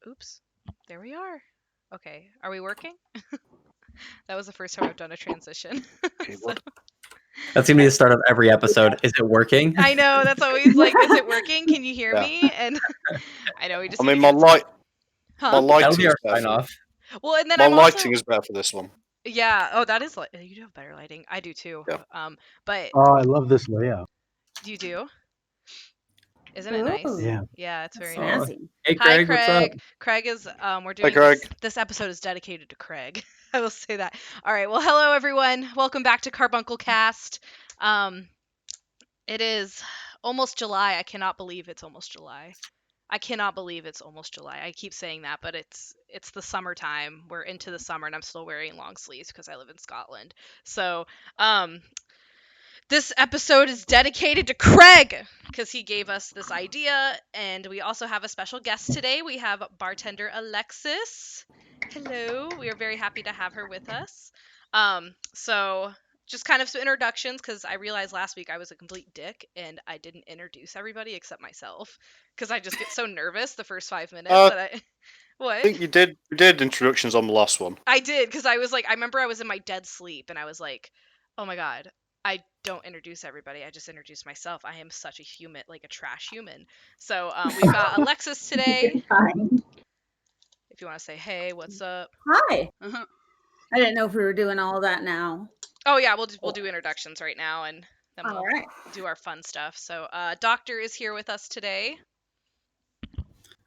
Oops. There we are. Okay. Are we working? That was the first time I've done a transition. Okay, So- That seemed to be the start of every episode. Is it working? I know, that's always like, is it working? Can you hear Yeah. me? And I know we just I need mean, to my get some- my Huh? That'll lighting be is our better. sign off. Well, and then My I'm lighting also is better for this one. yeah. Oh, that is you do have better lighting. I do too. Yeah. But Oh, I love this layout. you do? Isn't it nice? Ooh, Yeah. Yeah, it's very that's nice. snazzy. Hey, Hi, Craig, what's up? Craig. Craig is we're doing Craig. this episode is dedicated to Craig. I will say that. All right. Well, hello everyone. Welcome back to Carbuncle Cast. It is almost July. I cannot believe it's almost July. I cannot believe it's almost July. I keep saying that, but it's the summertime. We're into the summer and I'm still wearing long sleeves because I live in Scotland. So, this episode is dedicated to Craig because he gave us this idea, and we also have a special guest today. We have bartender Alexis. Hello, we are very happy to have her with us. So just kind of some introductions because I realized last week I was a complete dick and I didn't introduce everybody except myself because I just get so nervous the first 5 minutes that I. What? I think you did introductions on the last one. I did because I was like, I remember I was in my dead sleep and I was like, oh my god, I don't introduce everybody. I just introduce myself. I am such a human, like a trash human. So we've got Alexis today. Fine. If you want to say, hey, what's up? Hi. Uh-huh. I didn't know if we were doing all that now. Oh yeah, we'll do introductions right now and then we'll All right. do our fun stuff. So Doctur is here with us today.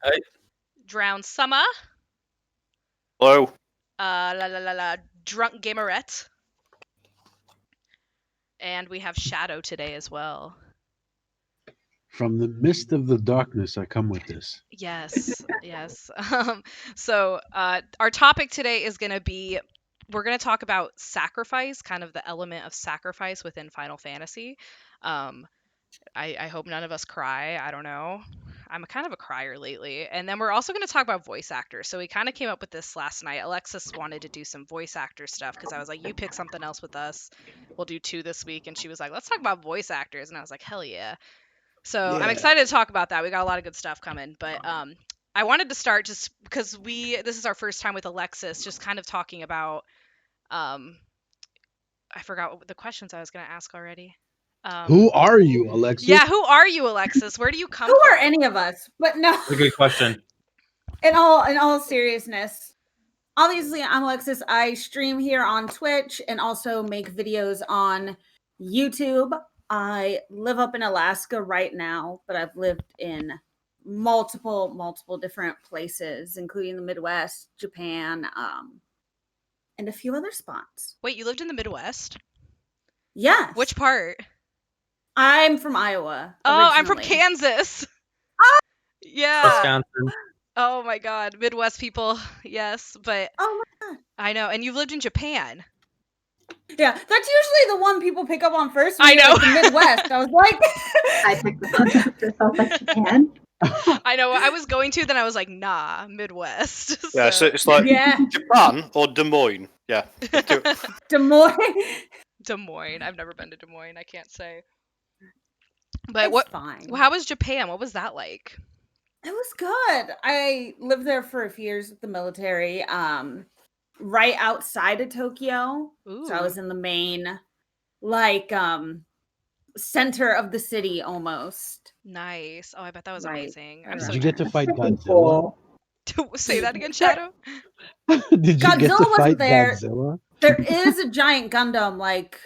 Hi. DrownedSummer. Hello. Drunk Gamerette. And we have Shadow today as well. From the midst of the darkness, I come with this. Yes, yes. So our topic today is going to be, we're going to talk about sacrifice, kind of the element of sacrifice within Final Fantasy. I hope none of us cry. I don't know. I'm kind of a crier lately. And then we're also going to talk about voice actors. So we kind of came up with this last night. Alexis wanted to do some voice actor stuff because I was like, you pick something else with us. We'll do 2 this week. And she was like, let's talk about voice actors. And I was like, hell yeah. So I'm excited to talk about that. We got a lot of good stuff coming. But I wanted to start just because this is our first time with Alexis, just kind of talking about, I forgot what the questions I was going to ask already. Who are you, Alexis? Yeah, who are you, Alexis? Where do you come Who from? are any of us? But no, That's a good question. in all seriousness, obviously I'm Alexis. I stream here on Twitch and also make videos on YouTube. I live up in Alaska right now, but I've lived in multiple different places, including the Midwest, Japan, and a few other spots. Wait, you lived in the Midwest? Yes. Which part? I'm from Iowa. Oh, I'm from originally. Kansas. Yeah. Wisconsin. Oh my God, Midwest people. Yes, but Oh my god. I know. And you've lived in Japan. Yeah, that's usually the one people pick up on first. I When you're know. like, the Midwest. I was like, I picked this up after South by Japan. I know. I was going to, then I was like, nah, Midwest. Yeah, so it's like yeah, Japan or Des Moines. Yeah. Des Moines. Des Moines. I've never been to Des Moines. I can't say. But It's what? fine. How was Japan? What was that like? It was good. I lived there for a few years with the military, right outside of Tokyo. Ooh. So I was in the main, like, center of the city almost. Nice. Oh, I bet that was Right. amazing. I'm Did so Did you get to fight Pretty Godzilla? cool. say that again, Shadow. Did you get Godzilla to wasn't fight there. Godzilla? There is a giant Gundam, like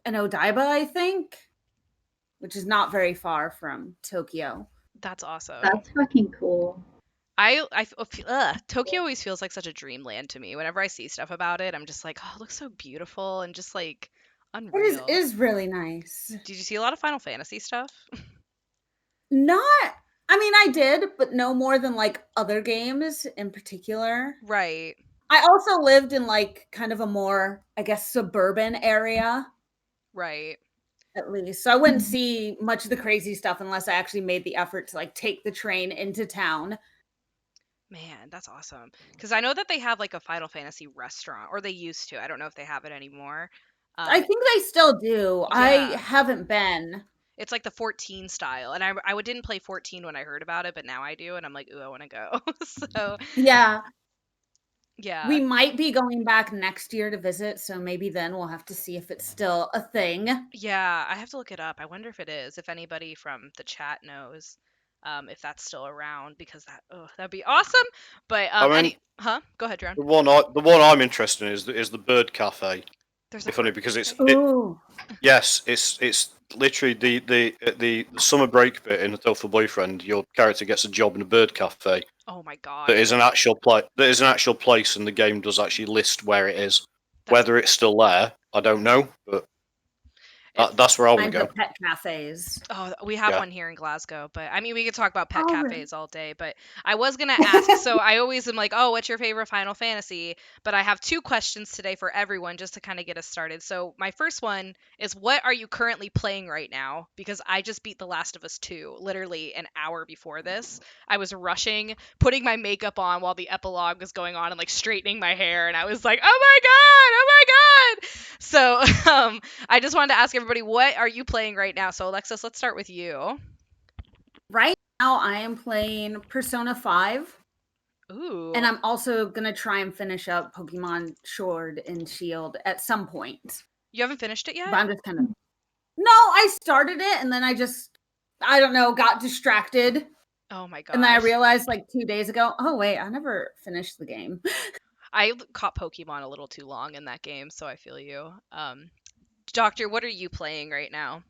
in Odaiba, I think, which is not very far from Tokyo. That's awesome. That's fucking cool. Tokyo always feels like such a dreamland to me. Whenever I see stuff about it, I'm just like, oh, it looks so beautiful and just like unreal. It is really nice. Did you see a lot of Final Fantasy stuff? Not, I mean, I did, but no more than like other games in particular. Right. I also lived in like kind of a more, I guess, suburban area, Right. at least. So I wouldn't see much of the crazy stuff unless I actually made the effort to like take the train into town. Man, that's awesome. Because I know that they have like a Final Fantasy restaurant, or they used to. I don't know if they have it anymore. I think they still do. I yeah. haven't been. It's like the 14 style, and I didn't play 14 when I heard about it, but now I do, and I'm like, ooh, I want to go. So Yeah, yeah, we might be going back next year to visit, so maybe then we'll have to see if it's still a thing. yeah, I have to look it up. I wonder if it is. If anybody from the chat knows, if that's still around, because that'd be awesome. But I mean, Go ahead, Drown. the one I'm interested in is the bird cafe. There's a It's funny bird because cafe? Ooh. yes, it's literally the summer break bit in Hotel for Boyfriend. Your character gets a job in a bird cafe. Oh my god. That is an actual place, and the game does actually list where it is. That's Whether it's still there, I don't know, but It's- that's where I want to Find go. the pet cafes. Oh, we have Yeah. one here in Glasgow, but I mean, we could talk about pet Oh, really? cafes all day. But I was gonna ask, so I always am like, oh, what's your favorite Final Fantasy? But I have two questions today for everyone just to kind of get us started. So my first one is, what are you currently playing right now? Because I just beat The Last of Us 2 literally an hour before this. I was rushing, putting my makeup on while the epilogue was going on and like straightening my hair, and I was like, oh my god, oh my god. So I just wanted to ask everybody, what are you playing right now? So Alexis, let's start with you. Right now, I am playing Persona 5, Ooh. and I'm also gonna try and finish up Pokemon Sword and Shield at some point. You haven't finished it yet? But I'm just kind of. No, I started it, and then I don't know, got distracted. Oh my god. And then I realized like 2 days ago, oh wait, I never finished the game. I caught Pokemon a little too long in that game, so I feel you. Doctor, what are you playing right now?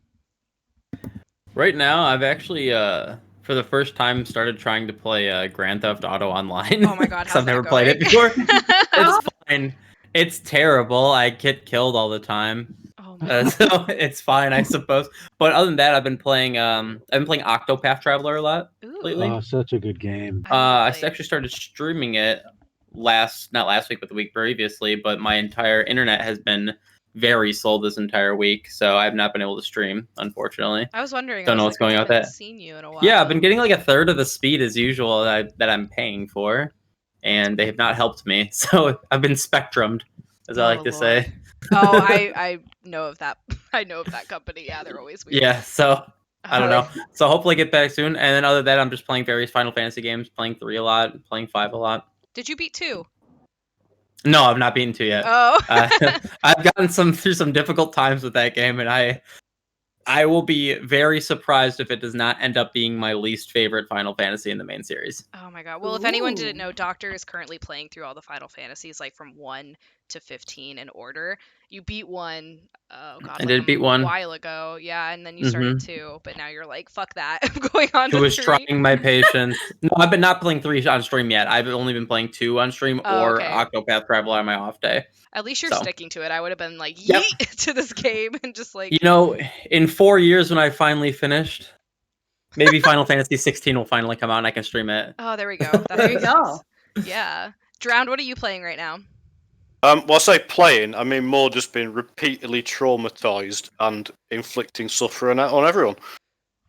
Right now, I've actually, for the first time, started trying to play Grand Theft Auto Online. Oh my god, 'cause how's I've that never played it going? before. It's fine. It's terrible. I get killed all the time. Oh my god. So it's fine, I suppose. But other than that, I've been playing Octopath Traveler a lot lately. Oh, such a good game. I Actually started streaming it not last week, but the week previously. But my entire internet has been very slow this entire week, so I've not been able to stream, unfortunately. I was wondering. Don't know what's going on with that. I haven't seen you in a while. Yeah, I've been getting like a third of the speed as usual that I'm paying for, and they have not helped me. So I've been spectrumed, as I like to say. Oh, I know of that. I know of that company. Yeah, they're always weird. Yeah, so I don't know. So hopefully get back soon. And then other than that, I'm just playing various Final Fantasy games, playing 3 a lot, playing 5 a lot. Did you beat 2? No, I've not beaten 2 yet. Oh. I've gotten through some difficult times with that game, and I will be very surprised if it does not end up being my least favorite Final Fantasy in the main series. Oh my god. Well, if anyone didn't know, Doctor is currently playing through all the Final Fantasies, like from 1 to 15 in order. You beat 1, oh god, I did beat 1 a while ago. Yeah, and then you started 2, but now you're like, fuck that. I'm going on to 3. was trying my patience. No, I've been not playing 3 on stream yet. I've only been playing 2 on stream or okay. Octopath Traveler on my off day. At least you're So. sticking to it. I would have been like, yeet to this game and just like... You know, in 4 years when I finally finished, maybe Final Fantasy 16 will finally come out and I can stream it. Oh, there we go. There you go. Yeah. Drowned, what are you playing right now? Well, I say playing, I mean more just being repeatedly traumatized and inflicting suffering on everyone.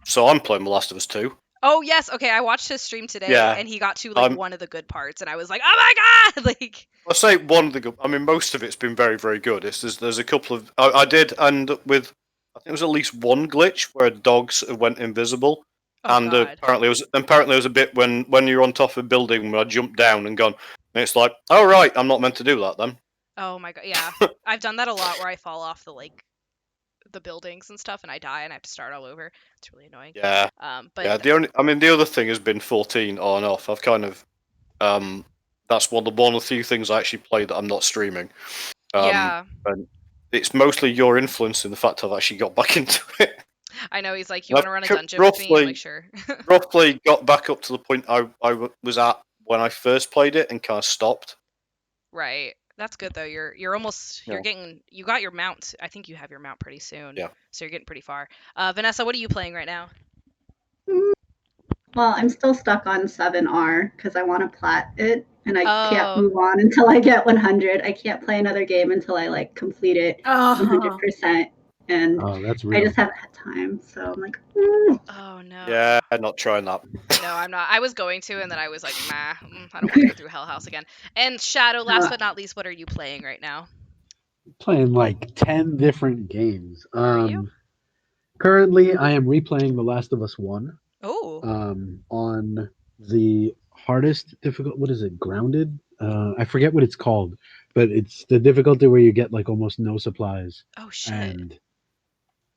So I'm playing The Last of Us 2. Oh, yes. Okay, I watched his stream today, Yeah. and he got to like one of the good parts, and I was like, oh my god! Like, I say one of the good. I mean, most of it's been very, very good. There's a couple of I did end up with, I think it was at least one glitch where dogs went invisible, and apparently it was a bit when you're on top of a building when I jumped down and gone, and it's like, oh right, I'm not meant to do that then. Oh my god, yeah. I've done that a lot where I fall off the buildings and stuff, and I die and I have to start all over. It's really annoying. Yeah. But yeah. The other thing has been 14 on and off. I've kind of that's one of the few things I actually play that I'm not streaming. Yeah. And it's mostly your influence in the fact I've actually got back into it. I know, he's like, you want to run a dungeon with me? I'm like, sure. Roughly got back up to the point I was at when I first played it and kind of stopped. Right. That's good though. You're almost you got your mount. I think you have your mount pretty soon. Yeah. So you're getting pretty far. Vanessa, what are you playing right now? Well, I'm still stuck on 7R because I want to plat it, and I can't Oh. move on until I get 100. I can't play another game until I like complete it Oh, 100%, and Oh, that's I real. just haven't had time. So I'm like, Oh no. Yeah, I'm not trying that. No, I'm not. I was going to, and then I was like, nah, I don't want to go through Hell House again. And Shadow, last but not least, what are you playing right now? Playing like 10 different games. Are you? Currently, I am replaying The Last of Us 1 Oh, on the hardest difficult. What is it? Grounded? I forget what it's called, but it's the difficulty where you get like almost no supplies, oh shit. and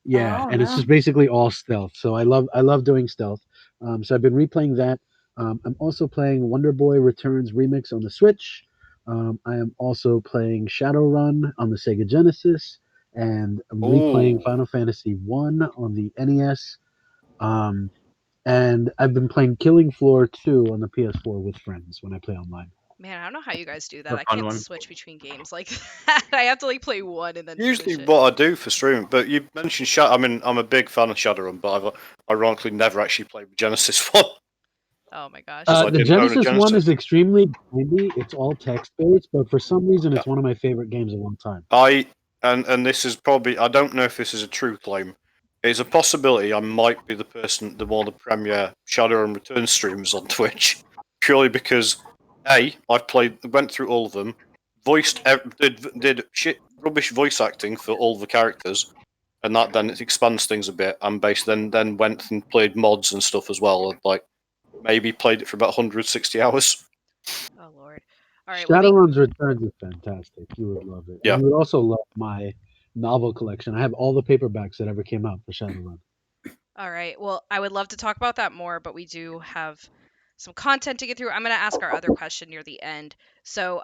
yeah, Oh and it's no. just basically all stealth. So I love doing stealth. So I've been replaying that. I'm also playing Wonder Boy Returns Remix on the Switch. I am also playing Shadowrun on the Sega Genesis, and I'm replaying Oh, Final Fantasy One on the NES. Um, and I've been playing Killing Floor 2 on the PS4 with friends when I play online. Man, I don't know how you guys do that. The I fun can't one. switch between games like that. I have to like play one and then usually finish it. what I do for streaming. But you mentioned Shadow. I mean, I'm a big fan of Shadowrun, but I've ironically never actually played the Genesis one Oh my gosh. because I The didn't own a Genesis one Genesis. is extremely grindy. It's all text based, but for some reason, Yeah. it's one of my favorite games of all time. And this is probably, I don't know if this is a true claim. It's a possibility I might be the person, the one of the premier Shadowrun Return streamers on Twitch, purely because went through all of them, did shit rubbish voice acting for all the characters, and that then it expands things a bit. And basically then went and played mods and stuff as well. And like maybe played it for about 160 hours. Oh lord. All right. Well, Shadowrun's Returns is fantastic. You would love it. Yeah. And you would also love my novel collection. I have all the paperbacks that ever came out for Shadowrun. all right. Well, I would love to talk about that more, but we do have some content to get through. I'm going to ask our other question near the end. So,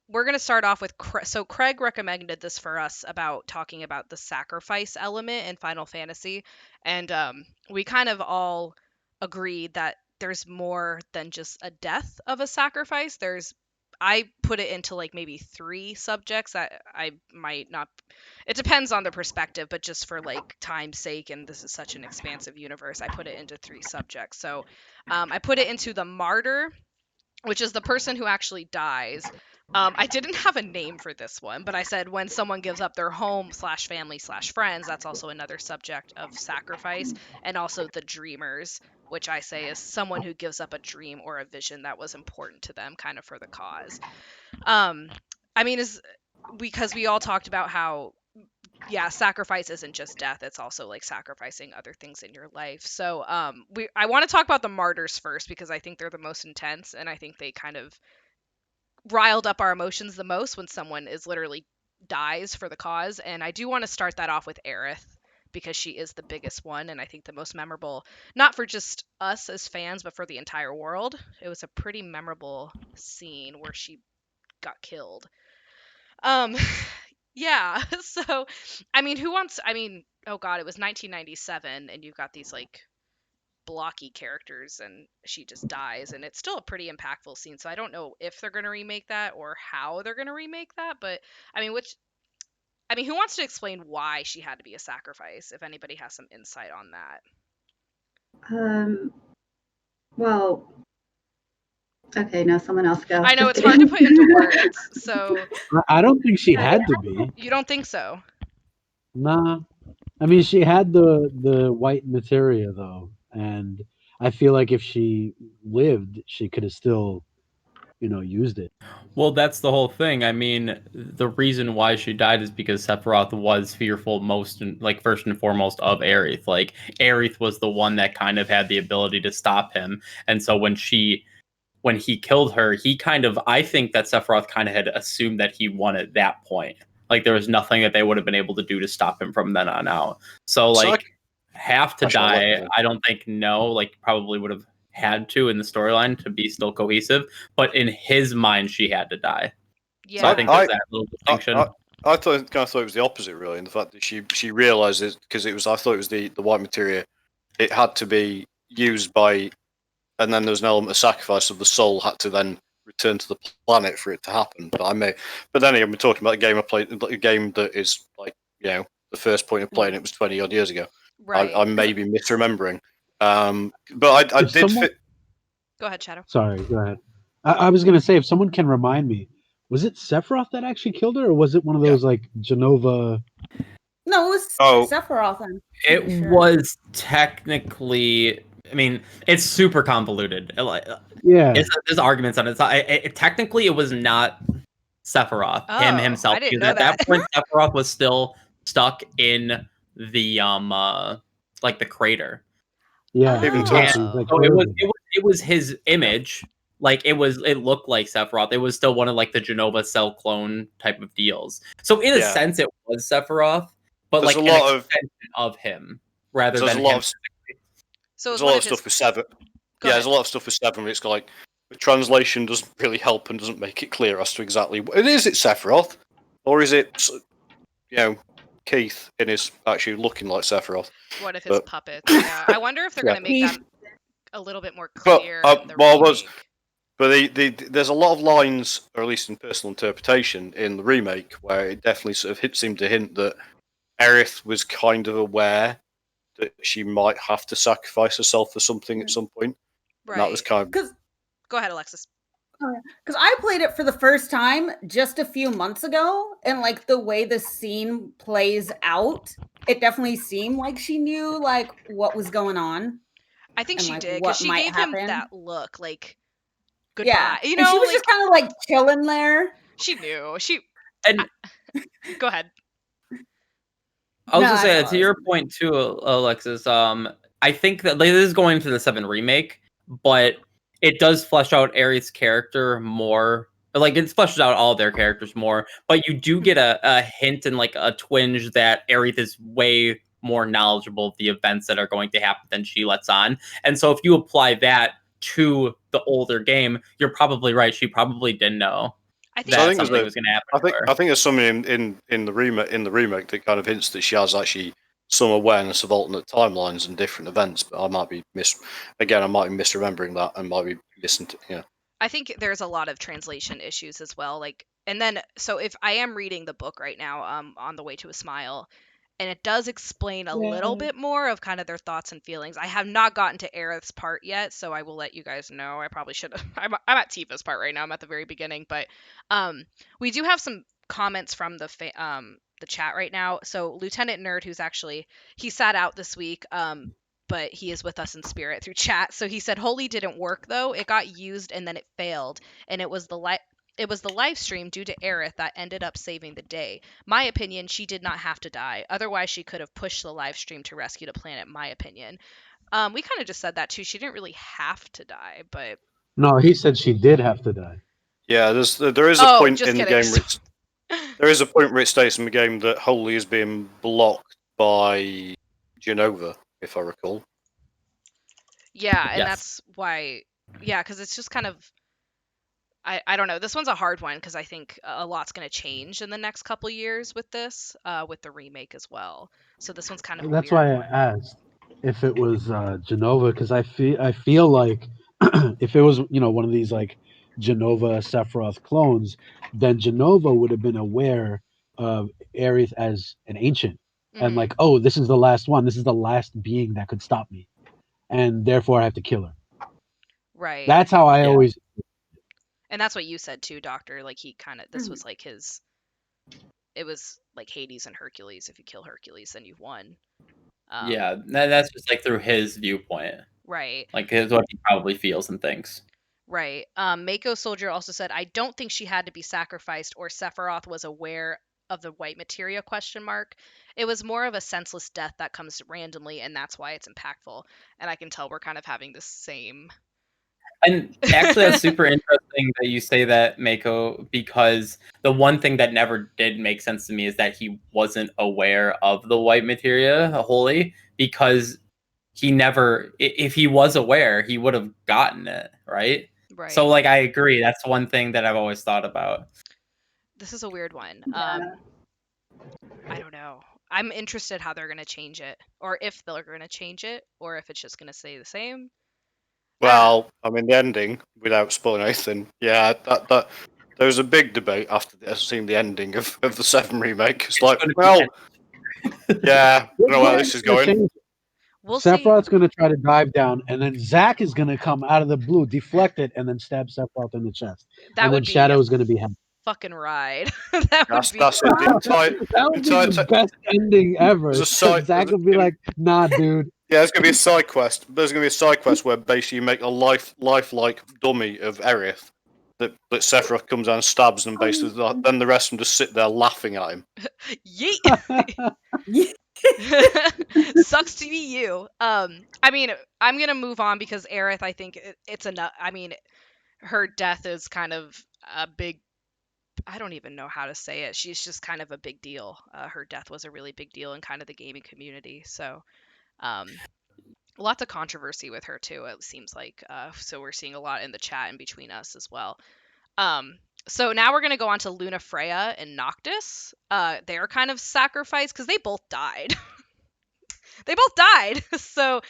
we're going to start off with so Craig recommended this for us about talking about the sacrifice element in Final Fantasy, and we kind of all agreed that there's more than just a death of a sacrifice. I put it into like maybe 3 subjects that I might not. It depends on the perspective, but just for like time's sake, and this is such an expansive universe, I put it into 3 subjects. So, I put it into the martyr, which is the person who actually dies. I didn't have a name for this one, but I said when someone gives up their home slash family slash friends, that's also another subject of sacrifice, and also the dreamers, which I say is someone who gives up a dream or a vision that was important to them, kind of for the cause. Um, I mean, is because we all talked about how yeah, sacrifice isn't just death, it's also like sacrificing other things in your life. So I want to talk about the martyrs first because I think they're the most intense, and I think they kind of riled up our emotions the most when someone is literally dies for the cause. And I do want to start that off with Aerith because she is the biggest one, and I think the most memorable, not for just us as fans but for the entire world. It was a pretty memorable scene where she got killed. um Yeah. So, I mean, oh God, it was 1997 and you've got these like blocky characters and she just dies and it's still a pretty impactful scene. So I don't know if they're going to remake that or how they're going to remake that, but I mean, who wants to explain why she had to be a sacrifice if anybody has some insight on that? Well, okay, no, someone else go. I know Just it's hard to kidding. put into words. So, I don't think she had to be. you don't think so? Nah. I mean, she had the white materia though, and I feel like if she lived, she could have still, used it. Well, that's the whole thing. I mean, the reason why she died is because Sephiroth was fearful first and foremost of Aerith. Like, Aerith was the one that kind of had the ability to stop him. And so when he killed her, I think that Sephiroth kind of had assumed that he won at that point. Like, there was nothing that they would have been able to do to stop him from then on out. So, have to die, I don't think, no. Like, probably would have had to in the storyline to be still cohesive. But in his mind, she had to die. Yeah. So I think there's that little distinction. I thought it was the opposite, really, in the fact that she realised it because I thought it was the white materia. It had to be used by, and then there was an element of sacrifice of the soul had to then return to the planet for it to happen. But then again, we're talking about a game I played, a game that is like the first point of playing it was 20 odd years ago. Right. I may be misremembering, but I did fit. Go ahead, Shadow. Sorry, go ahead. I was gonna say, if someone can remind me, was it Sephiroth that actually killed her, or was it one of those like Genova? No, it was Sephiroth. It was technically. I mean, it's super convoluted. Yeah, there's arguments on it. Technically, it was not Sephiroth himself. I didn't because know at that point, Sephiroth was still stuck in the like the crater. Yeah, Even exactly. Oh. Like, So where is it was his image. Like it looked like Sephiroth. It was still one of like the Genova cell clone type of deals. So in a Yeah. sense, it was Sephiroth, but There's like a an lot of extension of him rather there's than a lot him. of So it was there's a one lot of of his. stuff with Seven. Go Yeah, ahead. there's a lot of stuff with Seven. Where it's like the translation doesn't really help and doesn't make it clear as to exactly is it Sephiroth or is it Keith in his actually looking like Sephiroth. One of his But- puppets. Yeah, I wonder if they're Yeah. gonna make that a little bit more But, clear in the well, remake. But there's a lot of lines, or at least in personal interpretation, in the remake where it definitely sort of seemed to hint that Aerith was kind of aware that she might have to sacrifice herself for something at some point. And that was Right. kind of Because Go ahead, Alexis. I played it for the first time just a few months ago, and like the way the scene plays out, it definitely seemed like she knew like what was going on. I think And, she like, did what because she might gave him happen. that look, like goodbye. Yeah, You and she know, was like just kind of like chilling there. she knew. She. And Go ahead. I was No, gonna say that's all to I your was point too, Alexis. I think that like, this is going into the 7 remake, but it does flesh out Aerith's character more. Like it fleshes out all their characters more, but you do get a hint and like a twinge that Aerith is way more knowledgeable of the events that are going to happen than she lets on. And so if you apply that to the older game, you're probably right. She probably didn't know I think that think something was going to happen to her. I think there's something in the remake that kind of hints that she has actually some awareness of alternate timelines and different events. But I might be misremembering that and might be listening to I think there's a lot of translation issues as well. Like, and then so if I am reading the book right now, on the way to a smile, and it does explain a little bit more of kind of their thoughts and feelings. I have not gotten to Aerith's part yet, so I will let you guys know. I probably should have. I'm at Tifa's part right now. I'm at the very beginning, but we do have some comments from the chat right now. So Lieutenant Nerd, he sat out this week, but he is with us in spirit through chat. So he said Holy didn't work though. It got used and then it failed, and it was the live stream due to Aerith that ended up saving the day. My opinion, she did not have to die. Otherwise, she could have pushed the live stream to rescue the planet, my opinion. We kind of just said that too. She didn't really have to die, but No, he said she did have to die. Yeah, there is a point just in the kidding. game there is a point where it states in the game that Holy is being blocked by Genova, if I recall. Yeah, and Yes. that's why. Yeah, because it's just kind of. I don't know. This one's a hard one because I think a lot's going to change in the next couple years with this, with the remake as well. So this one's kind of a That's weird why I one. asked if it was Genova, because I feel like if it was one of these like Genova Sephiroth clones, then Genova would have been aware of Aerith as an ancient and Mhm. like, oh, this is the last one. This is the last being that could stop me, and therefore I have to kill her. Right. That's how I Yeah. always. And that's what you said too, Doctor. Like he kind of this was like his. It was like Hades and Hercules. If you kill Hercules, then you've won. Yeah, that's just like through his viewpoint, Right. like his what he probably feels and thinks. Right. Mako Soldier also said, I don't think she had to be sacrificed or Sephiroth was aware of the white materia ? It was more of a senseless death that comes randomly, and that's why it's impactful. And I can tell we're kind of having the same. And actually, that's super interesting that you say that, Mako, because the one thing that never did make sense to me is that he wasn't aware of the white materia, Holy, because he never, if he was aware, he would have gotten it, right? Right. So, like, I agree. That's one thing that I've always thought about. This is a weird one. Yeah. I don't know. I'm interested how they're going to change it, or if they're going to change it, or if it's just going to stay the same. Well, I mean, the ending, without spoiling anything, yeah, that there was a big debate after seeing the ending of the 7 remake. It's like, well, yeah, I don't know where this is going. We'll see. Sephiroth's going to try to dive down, and then Zack is going to come out of the blue, deflect it, and then stab Sephiroth in the chest. That and would then be Shadow a is going to be happy. fucking ride. That would That's be. it. The entire, That would be the best ending ever. There's a side- Zack would be like, nah, dude. yeah, there's gonna be a side quest. There's gonna be a side quest where basically you make a lifelike dummy of Aerith, that Sephiroth comes down and stabs them, basically. Then the rest of them just sit there laughing at him. Yeet. Sucks to be you. I mean, I'm gonna move on because Aerith, I think it's enough. I mean, her death is kind of a big. I don't even know how to say it. She's just kind of a big deal. Her death was a really big deal in kind of the gaming community. So, lots of controversy with her too. It seems like. So we're seeing a lot in the chat and between us as well. So now we're gonna go on to Luna Freya and Noctis. They're kind of sacrificed because they both died. They both died. So,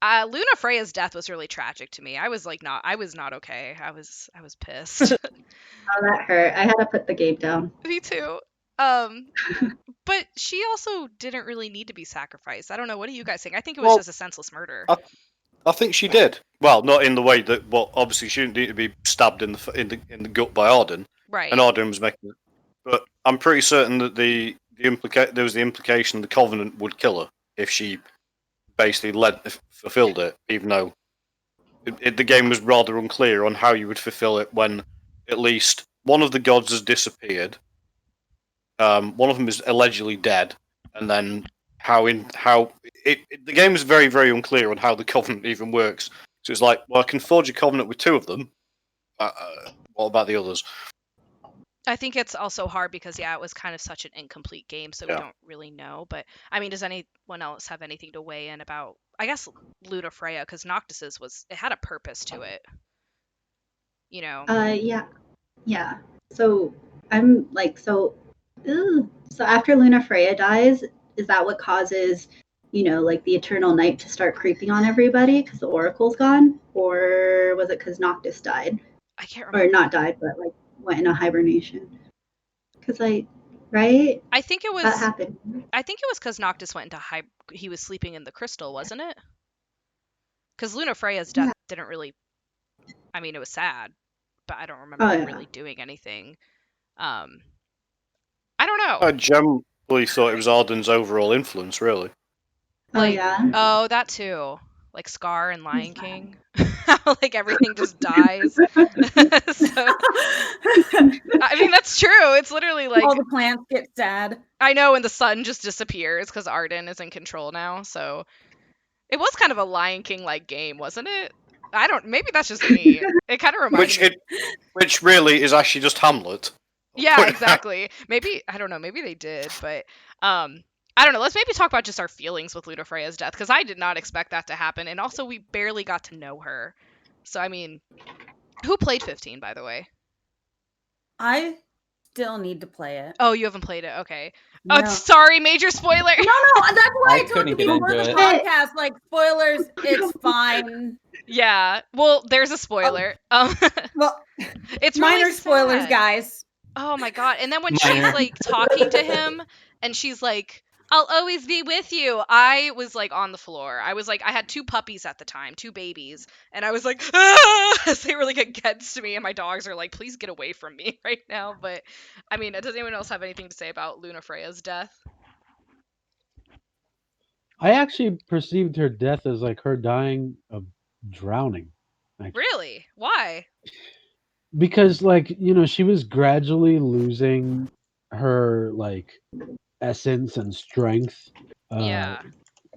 Luna Freya's death was really tragic to me. I was not okay. I was pissed. Oh, that hurt. I had to put the game down. Me too. But she also didn't really need to be sacrificed. I don't know. What do you guys think? I think it was just a senseless murder. I think she did. Well, not in the way that. Well, obviously she didn't need to be stabbed in the gut by Arden. Right. And Arden was making it. But I'm pretty certain that there was the implication the Covenant would kill her if she basically fulfilled it, even though the game was rather unclear on how you would fulfill it when at least one of the gods has disappeared. One of them is allegedly dead, and then the game is very, very unclear on how the Covenant even works. So it's like, well, I can forge a covenant with two of them. What about the others? I think it's also hard because it was kind of such an incomplete game, so we don't really know. But I mean, does anyone else have anything to weigh in about? I guess Luna Freya, because Noctis's it had a purpose to it. You know. Yeah. So I'm like so after Luna Freya dies, is that what causes, like the eternal night to start creeping on everybody because the oracle's gone, or was it because Noctis died? I can't remember. Or not died, but like went into hibernation. Because right? I think it was that happened. I think it was because Noctis went into he was sleeping in the crystal, wasn't it? Because Luna Freya's death didn't really. I mean, it was sad, but I don't remember really doing anything. I don't know. I generally thought it was Arden's overall influence, really. Oh, that too. Like Scar and Lion King. Like everything just dies. So, I mean, that's true. It's literally like all the plants get sad. I know, and the sun just disappears because Arden is in control now. So it was kind of a Lion King like game, wasn't it? Maybe that's just me. It kind of reminds me. Which really is actually just Hamlet. Yeah, exactly. Maybe I don't know. Maybe they did, but I don't know. Let's maybe talk about just our feelings with Luna Freya's death, because I did not expect that to happen, and also we barely got to know her. So I mean, who played 15, by the way? I still need to play it. Oh, you haven't played it? Okay. No. Oh, sorry, major spoiler. No, that's why I told you before the podcast. Like spoilers, it's fine. Yeah. Well, there's a spoiler. Well, it's minor really spoilers, sad. guys. Oh my god! And then when she's like talking to him, and she's like, "I'll always be with you," I was like on the floor. I was like, I had 2 puppies at the time, 2 babies, and I was like, ah! As they were like against me, and my dogs are like, "Please get away from me right now." But I mean, does anyone else have anything to say about Luna Freya's death? I actually perceived her death as like her dying of drowning. Really? Why? Because she was gradually losing her like essence and strength. Yeah.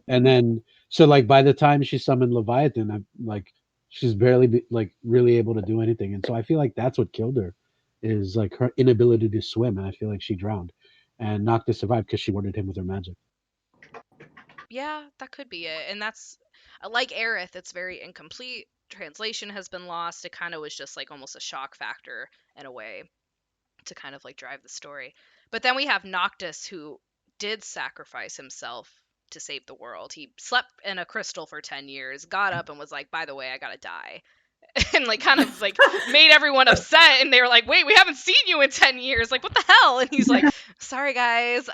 And then so like by the time she summoned Leviathan, I'm like she's barely really able to do anything. And so I feel like that's what killed her, is like her inability to swim, and I feel like she drowned. And Noctis survived because she warded him with her magic. Yeah, that could be it. And that's like Aerith, it's very incomplete. Translation has been lost. It kind of was just like almost a shock factor in a way to kind of like drive the story. But then we have Noctis, who did sacrifice himself to save the world. He slept in a crystal for 10 years, got up and was like, by the way, I gotta die. And like kind of like made everyone upset, and they were like, wait, we haven't seen you in 10 years, like what the hell? And he's like, sorry guys,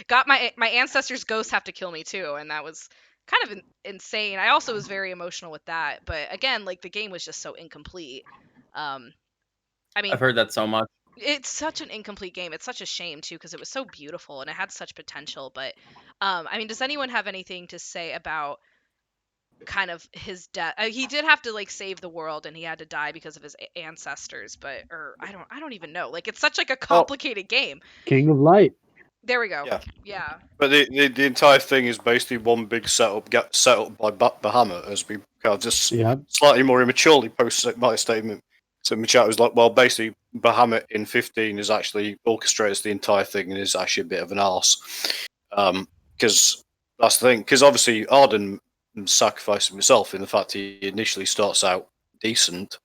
got my ancestors' ghosts have to kill me too. And that was kind of insane. I also was very emotional with that, but again, like the game was just so incomplete. I mean, I've heard that so much. It's such an incomplete game. It's such a shame too, because it was so beautiful and it had such potential. But I mean, does anyone have anything to say about kind of his death. He did have to like save the world, and he had to die because of his ancestors. But or I don't even know. Like it's such like a complicated game. King of Light. There we go. Yeah. Yeah. But the entire thing is basically one big setup set up by Bahamut, as we kind of just slightly more immaturely posted my statement. So my chat was like, well, basically Bahamut in 15 is actually orchestrates the entire thing and is actually a bit of an arse. Because that's the thing. Because obviously Arden sacrificed himself in the fact he initially starts out decent,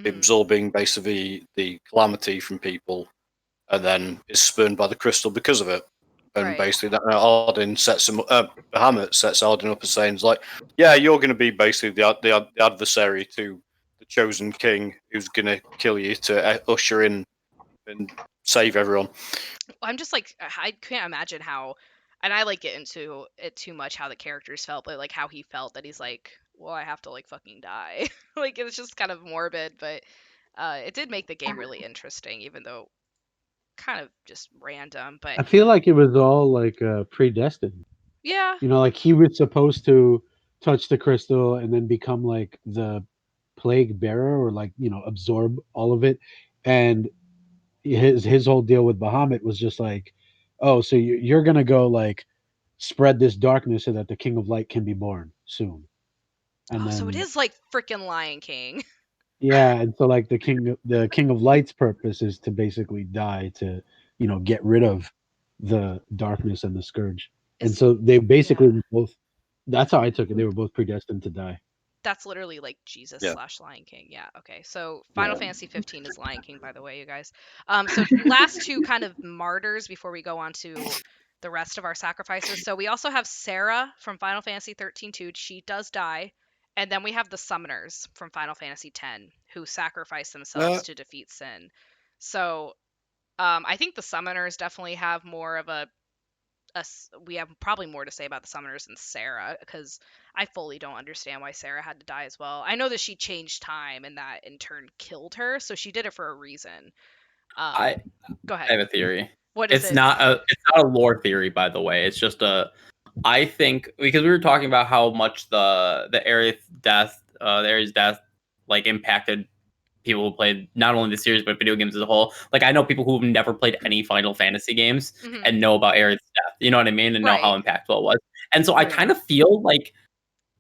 absorbing basically the calamity from people, and then is spurned by the crystal because of it. And basically, that Arden sets him. Bahamut sets Arden up as saying, "Like, yeah, you're going to be basically the adversary to the chosen king, who's going to kill you to usher in and save everyone." I'm just like, I can't imagine how, and I like get into it too much how the characters felt, but like how he felt that he's like, well, I have to like fucking die. Like it's just kind of morbid, but it did make the game really interesting, even though kind of just random. But I feel like it was all like predestined. yeah, You know, like he was supposed to touch the crystal and then become like the plague bearer, or like, you know, absorb all of it. And his whole deal with Bahamut was just like, oh, so you're gonna go like spread this darkness so that the King of Light can be born soon. And so it then is like freaking Lion King. yeah, and so like the King of Light's purpose is to basically die to, you know, get rid of the darkness and the scourge. And so they basically were both, that's how I took it. They were both predestined to die. That's literally like Jesus / Lion King. Yeah. Okay. So Final Fantasy 15 is Lion King, by the way, you guys. So last two kind of martyrs before we go on to the rest of our sacrifices. So we also have Sarah from Final Fantasy 13 too. She does die. And then we have the summoners from Final Fantasy 10 who sacrifice themselves to defeat sin. So I think the summoners definitely have more of we have probably more to say about the summoners than Sarah, because I fully don't understand why Sarah had to die as well. I know that she changed time and that in turn killed her, so she did it for a reason. Go ahead. I have a theory. What is it? It's not a lore theory, by the way. It's just I think, because we were talking about how much the Aerith death, like impacted people who played not only the series but video games as a whole. Like I know people who've never played any Final Fantasy games and know about Aerith's death. You know what I mean? And know how impactful it was. And so I kind of feel like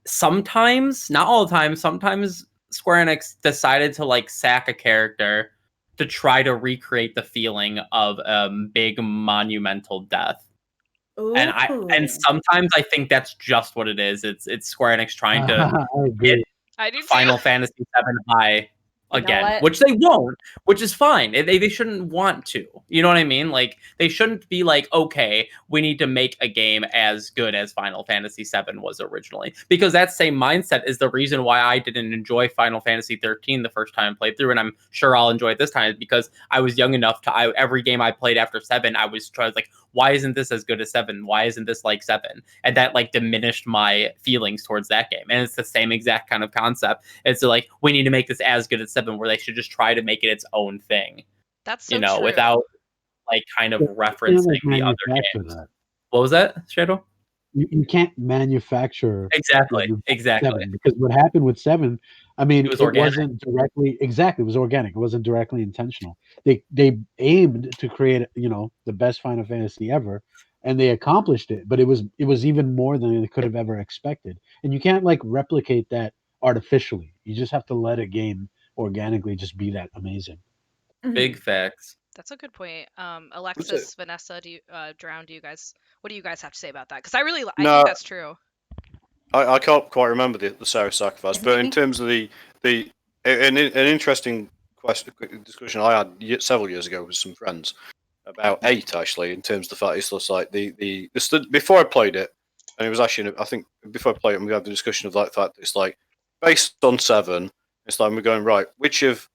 sometimes, not all the time, sometimes Square Enix decided to like sack a character to try to recreate the feeling of big monumental death. Ooh. And sometimes I think that's just what it is. It's Square Enix trying to get Final Fantasy VII high again, which they won't, which is fine. They shouldn't want to. You know what I mean? Like they shouldn't be like, okay, we need to make a game as good as Final Fantasy VII was originally, because that same mindset is the reason why I didn't enjoy Final Fantasy 13 the first time I played through, and I'm sure I'll enjoy it this time, because I was young enough to every game I played after 7, I was like, why isn't this as good as 7? Why isn't this like 7? And that like diminished my feelings towards that game. And it's the same exact kind of concept. It's like, we need to make this as good as 7, where they should just try to make it its own thing. That's so true. Without like kind of referencing the other games. That. What was that, Shadow? You can't manufacture exactly 7, because what happened with 7, I mean, it wasn't directly it was organic. It wasn't directly intentional. They aimed to create, you know, the best Final Fantasy ever, and they accomplished it, but it was even more than they could have ever expected. And you can't like replicate that artificially. You just have to let a game organically just be that amazing. Big facts. That's a good point. Alexis, Vanessa, do you Drown? What do you guys have to say about that? Because I think that's true. I can't quite remember the Sarah sacrifice, but in terms of an interesting discussion I had several years ago with some friends about 8, actually, in terms of the fact it's just like before I played it, and it was actually, I think before I played it, we had the discussion of like the fact that it's like based on 7. It's like we're going, right, which of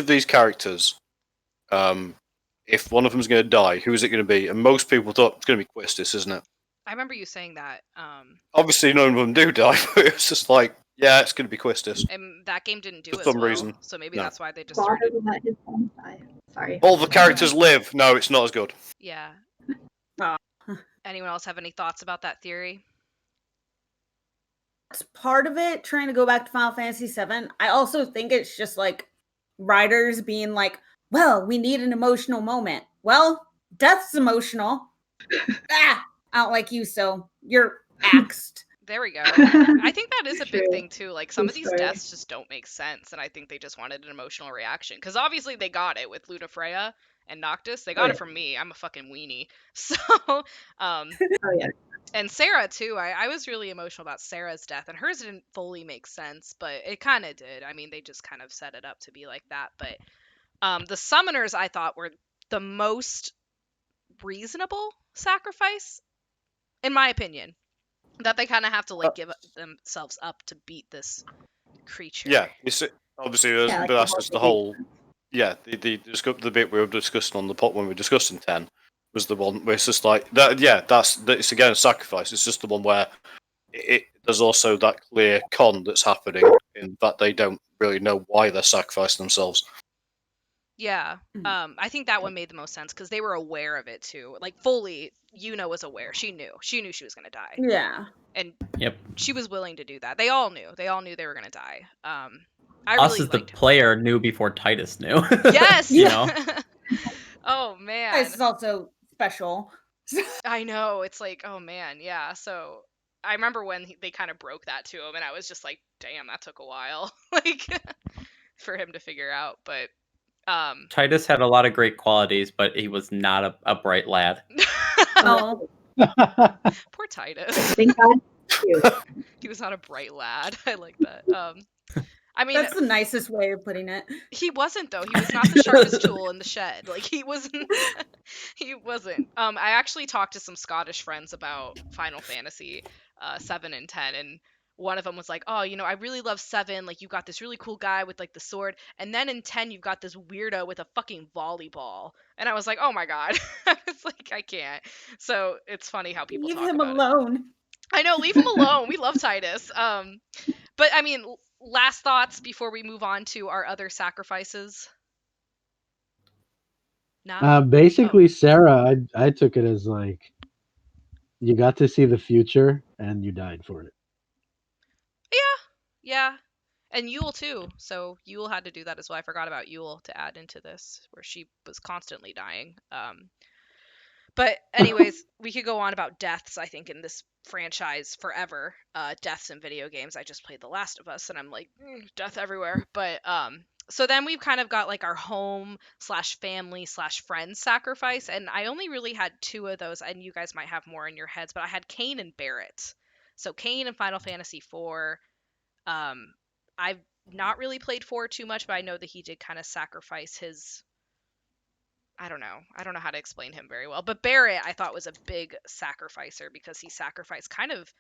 these characters, if one of them is going to die, who is it going to be? And most people thought it's going to be Quistis, isn't it? I remember you saying that. Obviously, none of them do die, but it's just like, yeah, it's going to be Quistis. And that game didn't do it for some reason. So maybe that's why they just started. Sorry. All the characters live. No, it's not as good. Yeah. Anyone else have any thoughts about that theory? part of it, trying to go back to Final Fantasy VII. I also think it's just like writers being like, well, we need an emotional moment. Well, death's emotional. I don't like you, so you're axed. There we go. I think that is a big True. thing too. Like some of these True story. deaths just don't make sense, and I think they just wanted an emotional reaction. Because obviously they got it with Lunafreya and Noctis. They got it from me. I'm a fucking weenie. So, Oh yeah. and Sarah too. I was really emotional about Sarah's death, and hers didn't fully make sense, but it kind of did. I mean, they just kind of set it up to be like that. But the summoners I thought were the most reasonable sacrifice, in my opinion. That they kind of have to like give themselves up to beat this creature. Yeah, you see, obviously, Yeah, like but that's just the whole whole. Yeah, the bit we were discussing on the pot when we were discussing 10 was the one where it's just like that. Yeah, it's again a sacrifice. It's just the one where there's also that clear con that's happening in that they don't really know why they're sacrificing themselves. Yeah. I think that one made the most sense because they were aware of it too. Like fully, Yuna was aware. She knew she was gonna die. Yeah. And Yep. she was willing to do that. They all knew. They all knew they were gonna die. I Us really as the liked player knew before Titus knew. Yes. You know? Oh man. This is also special. I know. It's like, oh man, yeah. So I remember when they kind of broke that to him, and I was just like, damn, that took a while, like, for him to figure out. But Titus had a lot of great qualities, but he was not a bright lad. Oh. Poor Titus. Thank God. He was not a bright lad. I like that. I mean, That's the nicest way of putting it. he wasn't though. He was not the sharpest tool in the shed. Like he wasn't. He wasn't. I actually talked to some Scottish friends about Final Fantasy 7 and 10, and one of them was like, "Oh, you know, I really love 7. Like you got this really cool guy with like the sword, and then in 10 you've got this weirdo with a fucking volleyball." And I was like, "Oh my god." I was like, "I can't." So it's funny how people Leave talk him about it. alone. I know, leave him alone. We love Titus. But I mean, last thoughts before we move on to our other sacrifices. No. Basically, Sarah, I took it as like you got to see the future and you died for it. Yeah. And Yule too. So Yule had to do that as well. I forgot about Yule to add into this, where she was constantly dying. But anyways, we could go on about deaths, I think, in this franchise forever. Deaths in video games. I just played The Last of Us, and I'm like, death everywhere. But so then we've kind of got like our home / family / friends sacrifice, and I only really had 2 of those, and you guys might have more in your heads, but I had Cain and Barret. So Cain in Final Fantasy IV. I've not really played 4 too much, but I know that he did kind of sacrifice his. I don't know how to explain him very well. But Barret, I thought, was a big sacrificer because he sacrificed kind of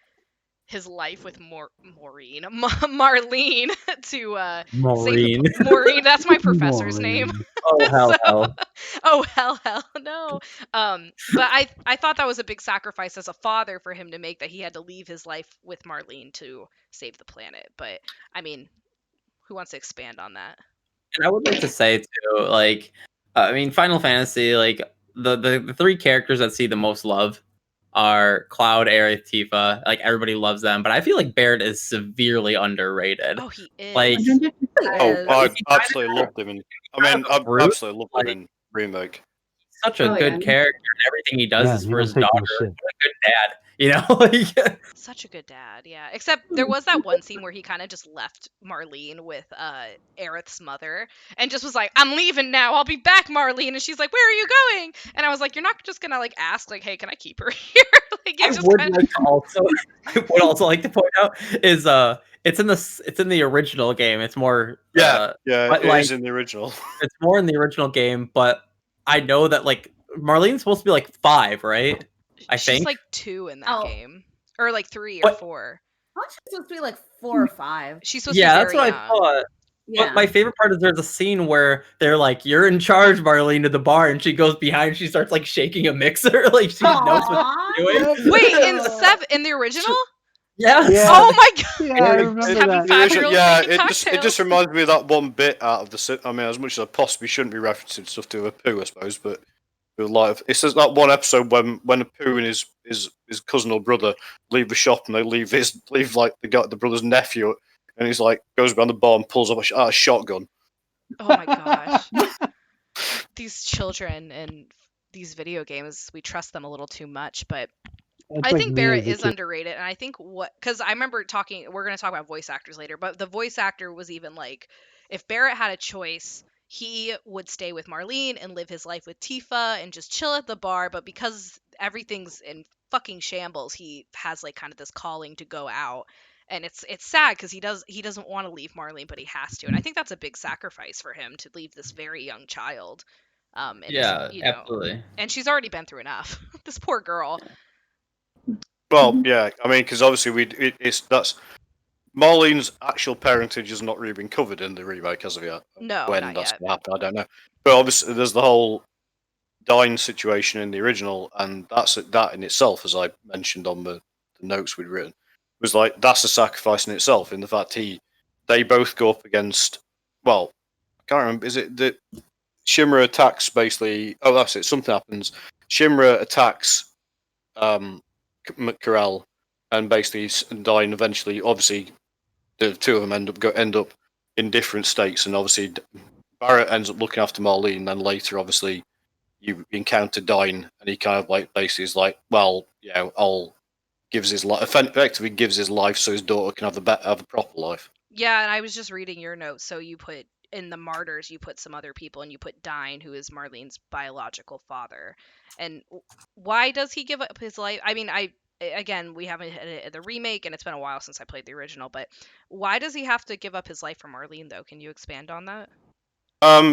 his life with Marlene to Maureen. save Maureen. That's my professor's name. Oh hell, hell. Oh hell no. But I thought that was a big sacrifice as a father for him to make, that he had to leave his life with Marlene to save the planet. But I mean, who wants to expand on that? And I would like to say too, like, I mean, Final Fantasy, like the 3 characters that see the most love are Cloud, Aerith, Tifa. Like everybody loves them, but I feel like Barret is severely underrated. Oh, he is. Like, Oh, I absolutely loved him. I absolutely loved him in remake. Such a good character, and everything he does is for his daughter. What a good dad, you know. Like, such a good dad, yeah. Except there was that one scene where he kind of just left Marlene with Aerith's mother, and just was like, "I'm leaving now. I'll be back, Marlene." And she's like, "Where are you going?" And I was like, "You're not just gonna like ask like, hey, can I keep her here?" Like, I would also like to point out is it's in the original game. It's more it like, is in the original. It's more in the original game, but I know that like Marlene's supposed to be like 5, right? She's think like 2 in that game, or like 3 or 4. I thought she was supposed to be like 4 or 5. She's supposed to be that's what young. I thought. Yeah. But my favorite part is there's a scene where they're like, "You're in charge, Marlene," to the bar, and she goes behind and she starts like shaking a mixer, like she knows what she's doing. Wait, in the original? Yeah. Oh my god! Yeah, I remember that. It just reminds me of that one bit out of the. I mean, as much as I possibly shouldn't be referencing stuff to a poo, I suppose, but It's just that one episode when Apu and his cousin or brother leave the shop and they leave the brother's nephew, and he's like goes around the bar and pulls up a shotgun. Oh my gosh. These children and these video games, we trust them a little too much, but That's I like think me Barrett as a is kid. underrated, and I think because I remember we're going to talk about voice actors later, but the voice actor was even like, if Barrett had a choice, he would stay with Marlene and live his life with Tifa and just chill at the bar, but because everything's in fucking shambles, he has like kind of this calling to go out. And it's sad because he doesn't want to leave Marlene, but he has to. And I think that's a big sacrifice for him to leave this very young child. And Yeah, absolutely. and she's already been through enough. This poor girl. Well, yeah, I mean, because obviously that's Marlene's actual parentage has not really been covered in the remake as of yet. No, When not that's yet. going to happen, I don't know. But obviously, there's the whole Dine situation in the original, and that in itself, as I mentioned on the notes we'd written, was like that's a sacrifice in itself. In the fact they both go up against. Well, I can't remember. Is it that Shimura attacks basically? Oh, that's it. Something happens. Shimura attacks Corel, and basically Dine eventually. Obviously, the two of them end up in different states, and obviously Barrett ends up looking after Marlene. And then later, obviously, you encounter Dine, and he kind of like basically is like, well, I'll gives his life effectively gives his life so his daughter can have a proper life. Yeah, and I was just reading your notes. So you put in the martyrs, you put some other people, and you put Dine, who is Marlene's biological father. And why does he give up his life? I mean, again, we haven't had the remake, and it's been a while since I played the original. But why does he have to give up his life for Marlene, though? Can you expand on that?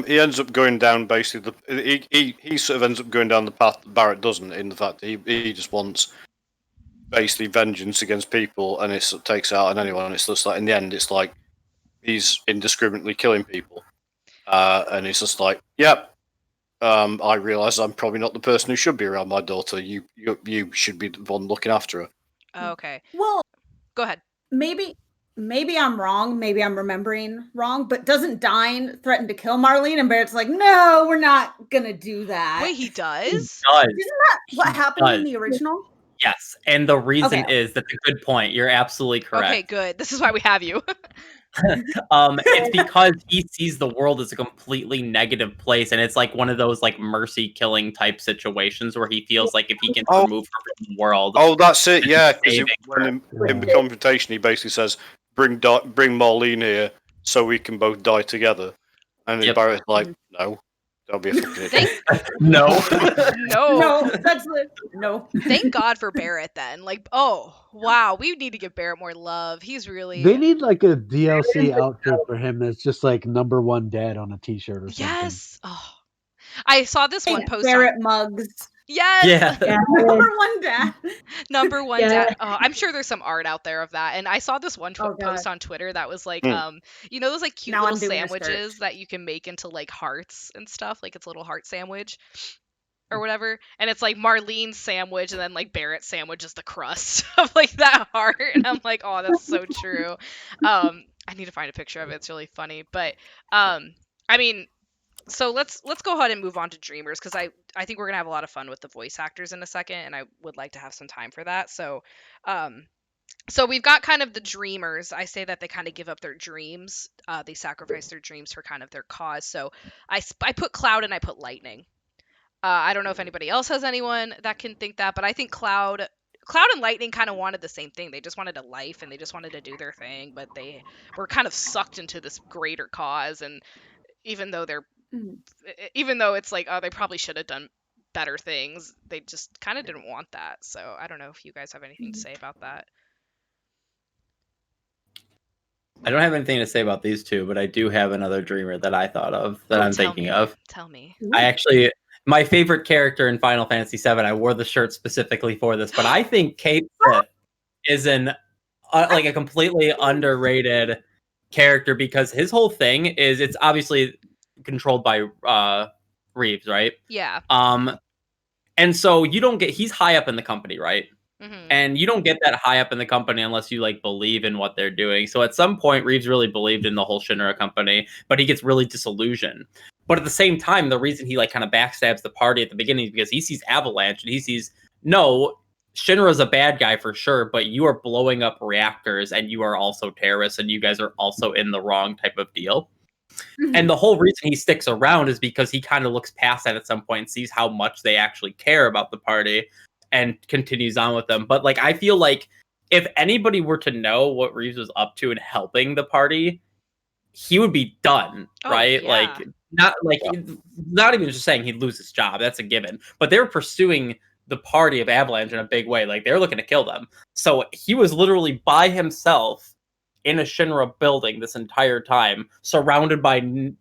He ends up going down basically he sort of ends up going down the path that Barrett doesn't, in the fact that he just wants basically vengeance against people, and it sort of takes out on anyone. It's just like in the end, it's like he's indiscriminately killing people, and it's just like, yep. I realise I'm probably not the person who should be around my daughter. You should be the one looking after her. Oh, okay. Well, Go ahead. maybe I'm wrong. Maybe I'm remembering wrong. But doesn't Dine threaten to kill Marlene? And Barrett's like, no, we're not gonna do that. Wait, he does? Isn't that what happened in does. the original? Yes, and the reason Okay. is that's a good point. You're absolutely correct. Okay, good. This is why we have you. It's because he sees the world as a completely negative place, and it's like one of those like mercy killing type situations where he feels like if he can remove her from the world. Oh, that's it. Yeah, because saving in the confrontation, he basically says, "Bring Marlene here so we can both die together." And Yep. Barrett's like, "No, don't be a fucking idiot." No. No, that's no. Thank God for Barrett then. Like, oh, wow, we need to give Barrett more love. He's really They need like a DLC outfit for him that's just like #1 dad on a t-shirt or something. Yes. Oh. I saw this one post Barrett on mugs. Yes. Yeah. #1 dad. Number one Yeah. dad. Oh, I'm sure there's some art out there of that. And I saw this one Oh, God. post on Twitter that was like, Hmm. you know those like cute Now I'm little doing a sandwiches search. that you can make into like hearts and stuff, like it's a little heart sandwich or whatever. And it's like Marlene's sandwich and then like Barrett's sandwich is the crust of like that heart. And I'm like, oh, that's so true. I need to find a picture of it. It's really funny. But I mean, so let's go ahead and move on to Dreamers, because I think we're gonna have a lot of fun with the voice actors in a second, and I would like to have some time for that. So so we've got kind of the Dreamers. I say that they kind of give up their dreams. They sacrifice their dreams for kind of their cause. So I put Cloud and I put Lightning. I don't know if anybody else has anyone that can think that, but I think Cloud and Lightning kind of wanted the same thing. They just wanted a life and they just wanted to do their thing, but they were kind of sucked into this greater cause. And even though it's like, oh, they probably should have done better things, they just kind of didn't want that. So I don't know if you guys have anything to say about that. I don't have anything to say about these two, but I do have another dreamer that I thought of that I'm thinking of. Tell me. My favorite character in Final Fantasy VII, I wore the shirt specifically for this, but I think Kate Sith is like a completely underrated character because his whole thing is it's obviously controlled by Reeves, right? Yeah. And so he's high up in the company, right? Mm-hmm. And you don't get that high up in the company unless you like believe in what they're doing. So at some point, Reeves really believed in the whole Shinra company, but he gets really disillusioned. But at the same time, the reason he like kind of backstabs the party at the beginning is because he sees Avalanche and he sees, no, Shinra's a bad guy for sure, but you are blowing up reactors and you are also terrorists and you guys are also in the wrong type of deal. And the whole reason he sticks around is because he kind of looks past that at some point and sees how much they actually care about the party and continues on with them. But like, I feel like if anybody were to know what Reeves was up to in helping the party, he would be done, right? Yeah. Like, not even just saying he'd lose his job. That's a given. But they're pursuing the party of Avalanche in a big way. Like, they're looking to kill them. So he was literally by himself in a Shinra building this entire time, surrounded by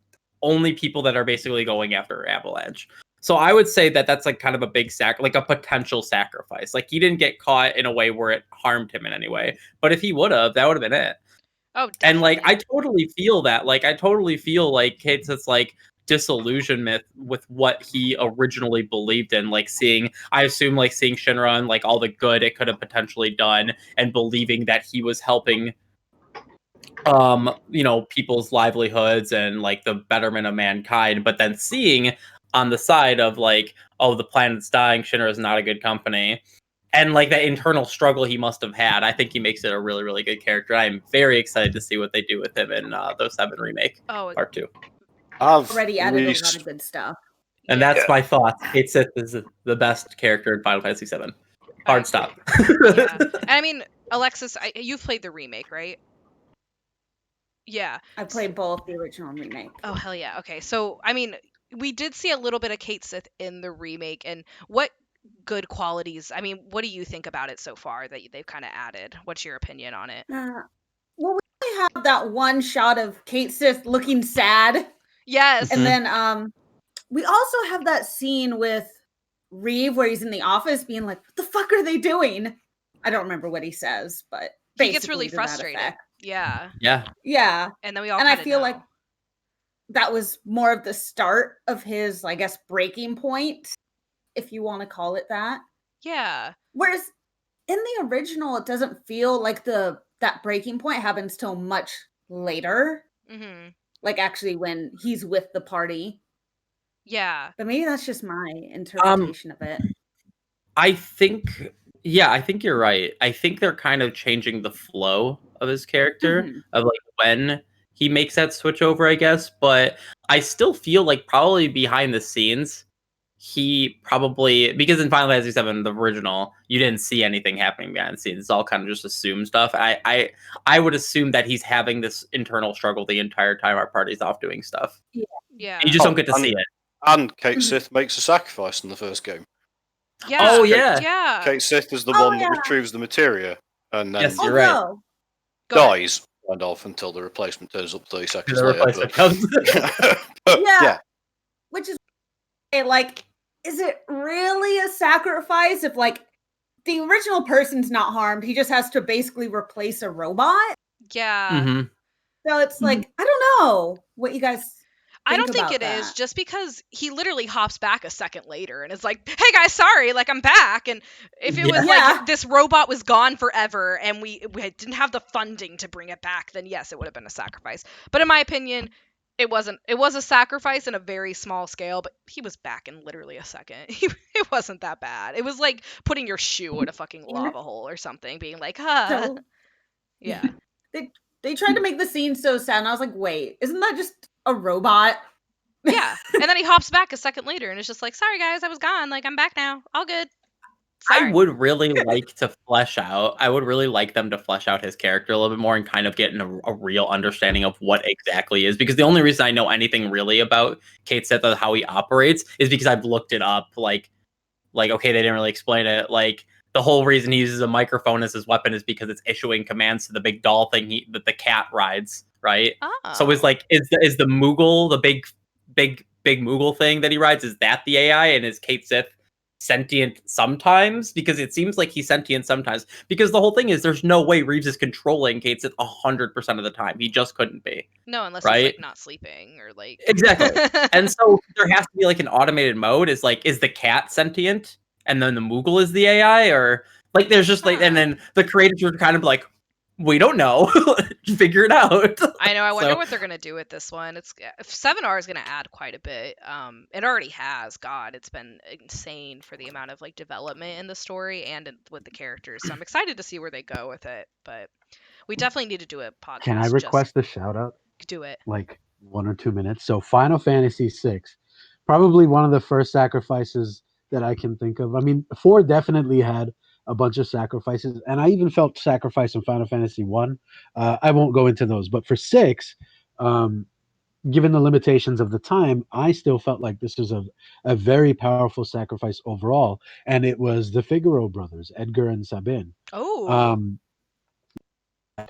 only people that are basically going after Avalanche. So I would say that that's like kind of a big like a potential sacrifice. Like, he didn't get caught in a way where it harmed him in any way. But if he would have, that would have been it. Oh, definitely. And like, I totally feel that. Like, I totally feel like Kate's like disillusionment with what he originally believed in. Like, I assume like seeing Shinra and like all the good it could have potentially done, and believing that he was helping people's livelihoods and like the betterment of mankind, but then seeing on the side of like, oh, the planet's dying, Shinra is not a good company, and like that internal struggle he must have had. I think he makes it a really, really good character. I'm very excited to see what they do with him in the 7 remake part 2. I've already added a lot of good stuff, and that's my thoughts. Kate Sith is the best character in Final Fantasy 7. Hard stop. Yeah. And I mean, Alexis, you've played the remake, right? Yeah. I played both the original and remake. Oh, hell yeah. Okay. So, I mean, we did see a little bit of Kate Sith in the remake, and what good qualities, I mean, what do you think about it so far that they've kind of added? What's your opinion on it? Well, we only have that one shot of Kate Sith looking sad. Yes. And then we also have that scene with Reeve where he's in the office being like, what the fuck are they doing? I don't remember what he says, but he gets really frustrated. Yeah. And then we all and I feel like that was more of the start of his, I guess, breaking point, if you want to call it that. Yeah. Whereas in the original, it doesn't feel like that breaking point happens till much later. Mm-hmm. Like actually when he's with the party. Yeah. But maybe that's just my interpretation of it. I think you're right. I think they're kind of changing the flow of his character of like when he makes that switch over, I guess. But I still feel like probably behind the scenes, he probably, because in Final Fantasy VII, the original, you didn't see anything happening behind the scenes. It's all kind of just assumed stuff. I would assume that he's having this internal struggle the entire time our party's off doing stuff. Yeah. You just don't get to see it. And Kate Sith makes a sacrifice in the first game. Yeah. Oh, yeah. Kate Sith is the one that retrieves the materia and then you're right. dies and off until the replacement turns up 30 seconds later. Which is like, is it really a sacrifice if like the original person's not harmed? He just has to basically replace a robot. Yeah. So it's like, I don't know what you guys I don't think it is, just because he literally hops back a second later and is like, hey guys, sorry, like I'm back. And if it was like this robot was gone forever and we didn't have the funding to bring it back, then yes, it would have been a sacrifice. But in my opinion, it wasn't. It was a sacrifice in a very small scale, but he was back in literally a second. It wasn't that bad. It was like putting your shoe in a fucking lava hole or something, being like, So, yeah. They tried to make the scene so sad, and I was like, wait, isn't that just a robot? Yeah. And then he hops back a second later and it's just like, sorry guys, I was gone. Like, I'm back now. All good. Sorry. I would really like to flesh out. I would really like them to flesh out his character a little bit more and kind of get a real understanding of what exactly is. Because the only reason I know anything really about Kate Sith and how he operates is because I've looked it up. Like, okay, they didn't really explain it. Like, the whole reason he uses a microphone as his weapon is because it's issuing commands to the big doll thing that the cat rides, right? Oh. So it's like, is the Moogle, the big Moogle thing that he rides, is that the AI? And is Kate Sith sentient sometimes? Because it seems like he's sentient sometimes. Because the whole thing is, there's no way Reeves is controlling Kate Sith 100% of the time. He just couldn't be. No, unless he's like not sleeping or like. Exactly. And so there has to be like an automated mode. Is the cat sentient? And then the Moogle is the AI? Or like there's just like, and then the creators were kind of like, We don't know. Figure it out. I know. I wonder what they're gonna do with this one. It's 7R is gonna add quite a bit. It already has. God, it's been insane for the amount of like development in the story and with the characters. So I'm excited to see where they go with it. But we definitely need to do a podcast. Can I request a shout out? Do it. Like 1 or 2 minutes. So Final Fantasy VI, probably one of the first sacrifices that I can think of. I mean, 4 definitely had a bunch of sacrifices, and I even felt sacrifice in Final Fantasy 1. I won't go into those, but for 6, given the limitations of the time, I still felt like this was a very powerful sacrifice overall, and it was the Figaro brothers, Edgar and Sabine. Oh.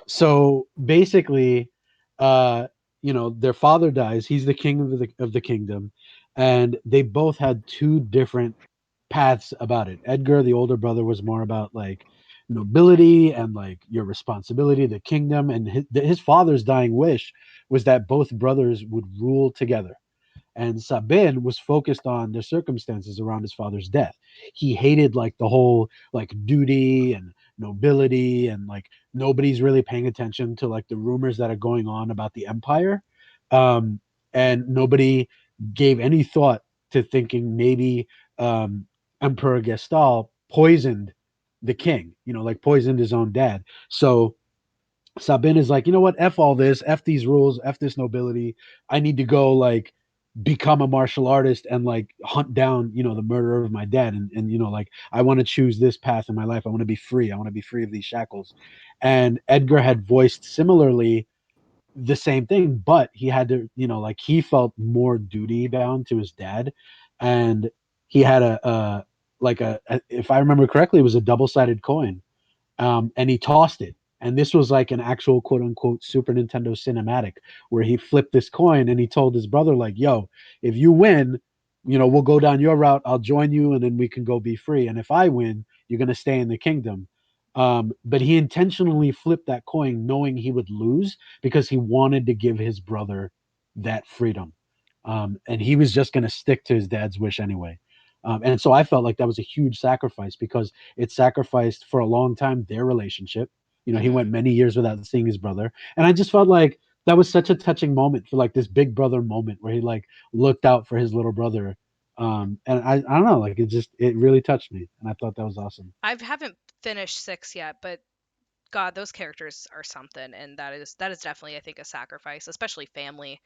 So basically, their father dies. He's the king of the kingdom, and they both had 2 different paths about it. Edgar, the older brother, was more about like nobility and like your responsibility, the kingdom, and his father's dying wish was that both brothers would rule together. And Sabin was focused on the circumstances around his father's death. He hated like the whole like duty and nobility, and like nobody's really paying attention to like the rumors that are going on about the empire. And nobody gave any thought to thinking maybe Emperor Gestal poisoned the king, like poisoned his own dad. So Sabin is like, you know what? F all this, F these rules, F this nobility. I need to go like become a martial artist and like hunt down, the murderer of my dad. And like I want to choose this path in my life. I want to be free. I want to be free of these shackles. And Edgar had voiced similarly the same thing, but he had to, like he felt more duty bound to his dad. And he had if I remember correctly, it was a double-sided coin, and he tossed it. And this was like an actual quote unquote Super Nintendo cinematic where he flipped this coin and he told his brother, like, yo, if you win, we'll go down your route. I'll join you and then we can go be free. And if I win, you're going to stay in the kingdom. But he intentionally flipped that coin knowing he would lose because he wanted to give his brother that freedom. And he was just going to stick to his dad's wish anyway. And so I felt like that was a huge sacrifice because it sacrificed for a long time their relationship. He went many years without seeing his brother. And I just felt like that was such a touching moment for like this big brother moment where he like looked out for his little brother. And I don't know, like it really touched me. And I thought that was awesome. I haven't finished 6 yet, but God, those characters are something. And that is definitely, I think, a sacrifice, especially family.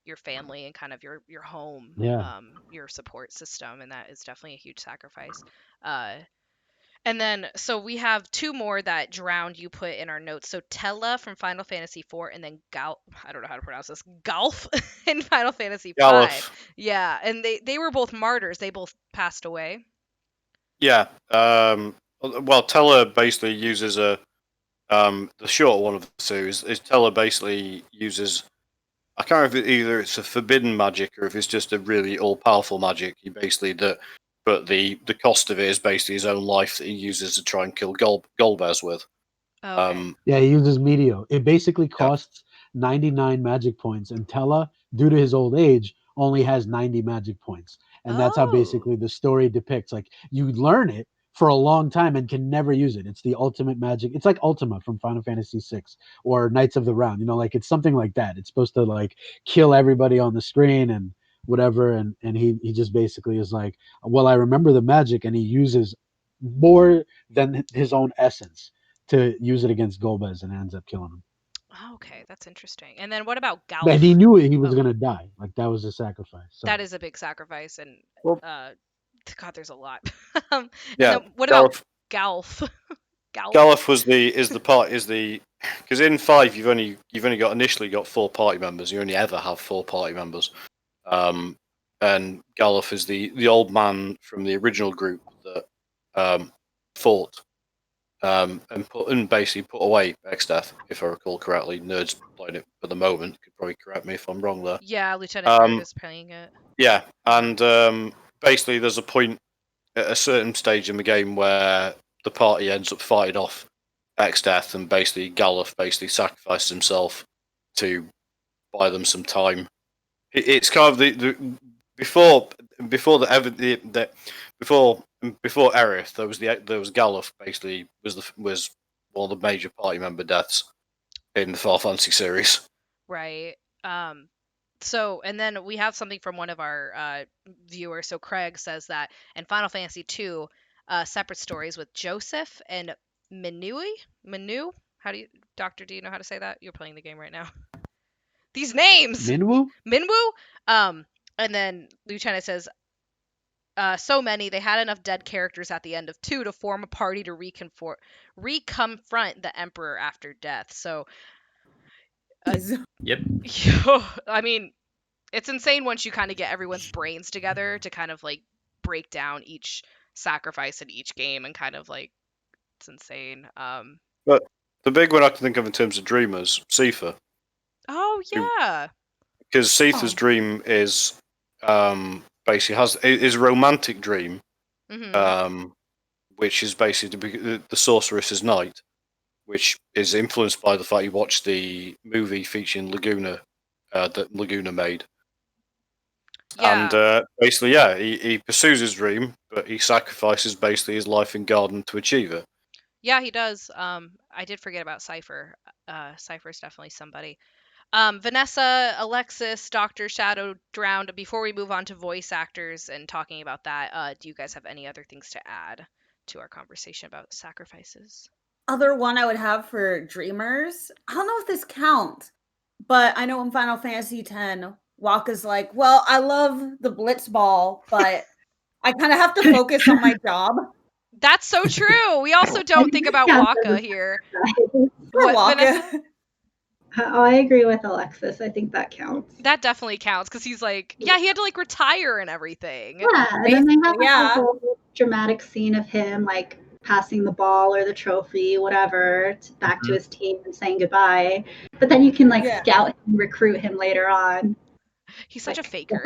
Your family and kind of your home, Yeah. your support system, and that is definitely a huge sacrifice. And then so we have 2 more that Drowned you put in our notes. So Tella from Final Fantasy 4, and then I don't know how to pronounce this, Galf in Final Fantasy 5. Yeah, and they were both martyrs. They both passed away. Yeah. Well, Tella basically uses the short one of the 2 is Tella basically uses, I can't remember if either it's a forbidden magic or if it's just a really all-powerful magic. He basically but the cost of it is basically his own life that he uses to try and kill Golbez with. Okay. Yeah, he uses Meteo. It basically costs 99 magic points, and Tella, due to his old age, only has 90 magic points. And that's how basically the story depicts. Like, you learn it for a long time and can never use it. It's the ultimate magic. It's like Ultima from Final Fantasy VI or Knights of the Round. Like it's something like that. It's supposed to like kill everybody on the screen and whatever. And he just basically is like, well, I remember the magic, and he uses more than his own essence to use it against Golbez and ends up killing him. Okay, that's interesting. And then what about Galf? And he knew he was going to die. Like that was a sacrifice. So. That is a big sacrifice, and God, there's a lot. Yeah. What about Galf? Galf was because in 5 you've only initially got 4 party members. You only ever have 4 party members. And Galuf is the old man from the original group that fought and basically put away Exdeath, if I recall correctly. Nerds playing it at the moment could probably correct me if I'm wrong there. Yeah, Lieutenant Nerd is playing it. Yeah, and basically there's a point at a certain stage in the game where the party ends up fighting off Exdeath, and basically Galuf basically sacrifices himself to buy them some time. It's kind of the before Aerith, there was Galuf basically was one of the major party member deaths in the Final Fantasy series. Right. So, and then we have something from one of our viewers. So Craig says that in Final Fantasy II, separate stories with Joseph and Minu. How do you, Doctor? Do you know how to say that? You're playing the game right now. These names. Minwu. And then Lieutenant says, so many, they had enough dead characters at the end of 2 to form a party to reconfront the Emperor after death. So, Yep. I mean, it's insane once you kind of get everyone's brains together to kind of like break down each sacrifice in each game and kind of like, it's insane. But the big one I can think of in terms of dreamers, Sifa. Oh yeah. Because Sifa's dream is basically has his romantic dream, which is basically the Sorceress's Night, which is influenced by the fact you watched the movie featuring Laguna that Laguna made. Yeah. And basically, yeah, he pursues his dream, but he sacrifices basically his life in Garden to achieve it. Yeah, he does. I did forget about Cypher. Cypher's definitely somebody. Vanessa, Alexis, Doctor, Shadow, Drowned. Before we move on to voice actors and talking about that, do you guys have any other things to add to our conversation about sacrifices? Other one I would have for dreamers. I don't know if this counts, but I know in Final Fantasy X, Wakka's like, well, I love the Blitz Ball, but I kind of have to focus on my job. That's so true. We also don't think about Wakka here. What, Vanessa? Oh, I agree with Alexis. I think that counts. That definitely counts because he's like, yeah, he had to like retire and everything. Yeah, and then they have like, a whole dramatic scene of him like passing the ball or the trophy, whatever, back to his team and saying goodbye. But then you can like scout him and recruit him later on. He's such a faker.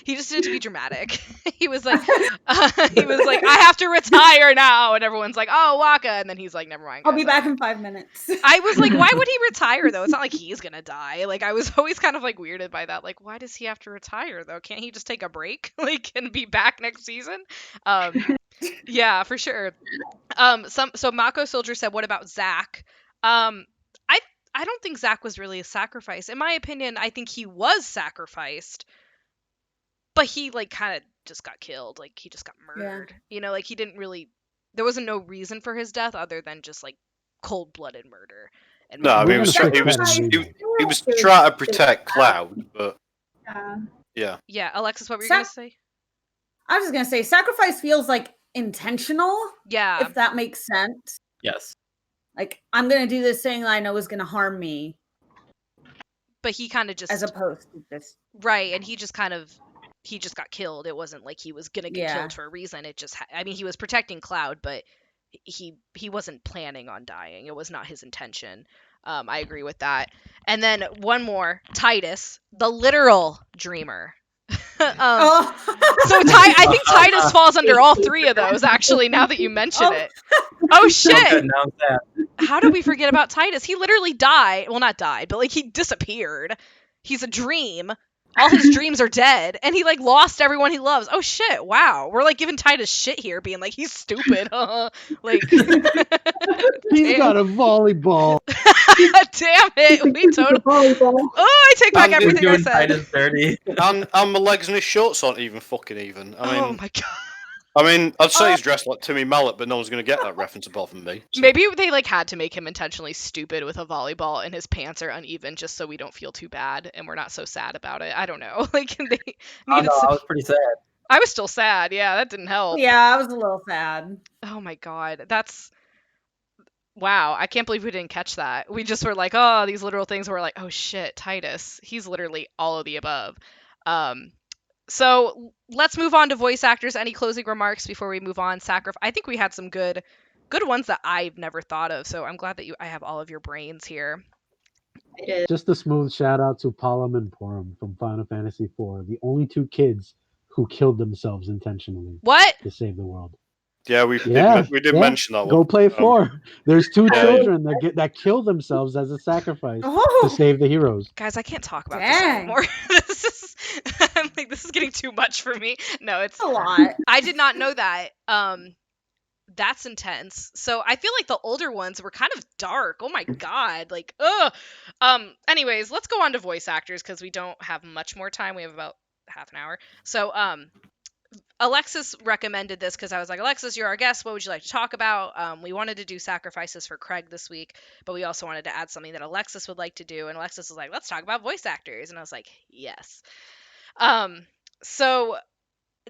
He just did it to be dramatic. He was like, I have to retire now, and everyone's like, oh, Wakka, and then he's like, never mind. I'll be back in 5 minutes. I was like, why would he retire though? It's not like he's gonna die. Like I was always kind of like weirded by that. Like, why does he have to retire though? Can't he just take a break, like, and be back next season? Yeah, for sure. So Mako Soldier said, what about Zach? I don't think Zach was really a sacrifice. In my opinion, I think he was sacrificed, but he like kind of just got killed. Like he just got murdered. Yeah. You know, like he didn't really. There wasn't no reason for his death other than just like cold-blooded murder. And no, I mean, he was trying to protect Cloud, but yeah. Yeah, Alexis, what were you gonna say? I was just gonna say, sacrifice feels like intentional. Yeah, if that makes sense. Yes. Like, I'm going to do this thing that I know is going to harm me. But he kind of just... As opposed to this. Right, and he just got killed. It wasn't like he was going to get killed for a reason. It just... I mean, he was protecting Cloud, but he wasn't planning on dying. It was not his intention. I agree with that. And then one more. Titus, the literal dreamer. So I think Titus falls under all three of those, actually, now that you mention it. Oh shit! How did we forget about Titus? He literally died. Well, not died, but like he disappeared. He's a dream. All his dreams are dead, and he like lost everyone he loves. Oh shit! Wow, we're like giving Titus shit here, being like he's stupid. Like he's got a volleyball. Damn it! We totally. Oh, I take back everything I said. Titus dirty. And my legs and his shorts aren't even fucking even. I mean, oh my god. I mean, I'd say he's dressed like Timmy Mallet, but no one's going to get that reference apart from me. So. Maybe they like had to make him intentionally stupid with a volleyball and his pants are uneven just so we don't feel too bad and we're not so sad about it. I don't know. Like they I was pretty sad. I was still sad. Yeah, that didn't help. Yeah, I was a little sad. Oh my god. That's... Wow, I can't believe we didn't catch that. We just were like, oh, these literal things. We're like, oh shit, Titus. He's literally all of the above. So let's move on to voice actors. Any closing remarks before we move on? I think we had some good ones that I've never thought of. So I'm glad that I have all of your brains here. Just a smooth shout out to Palom and Porum from Final Fantasy IV, the only two kids who killed themselves intentionally. What? To save the world. Yeah, we did mention that one. Go play 4. There's 2 children that kill themselves as a sacrifice to save the heroes. Guys, I can't talk about this anymore. I'm like, this is getting too much for me. No, it's a lot. I did not know that. that's intense. So I feel like the older ones were kind of dark. Oh my god, like ugh. Anyways, let's go on to voice actors because we don't have much more time. We have about half an hour. So Alexis recommended this because I was like, Alexis, you're our guest. What would you like to talk about? We wanted to do sacrifices for Craig this week, but we also wanted to add something that Alexis would like to do. And Alexis was like, let's talk about voice actors. And I was like, yes. So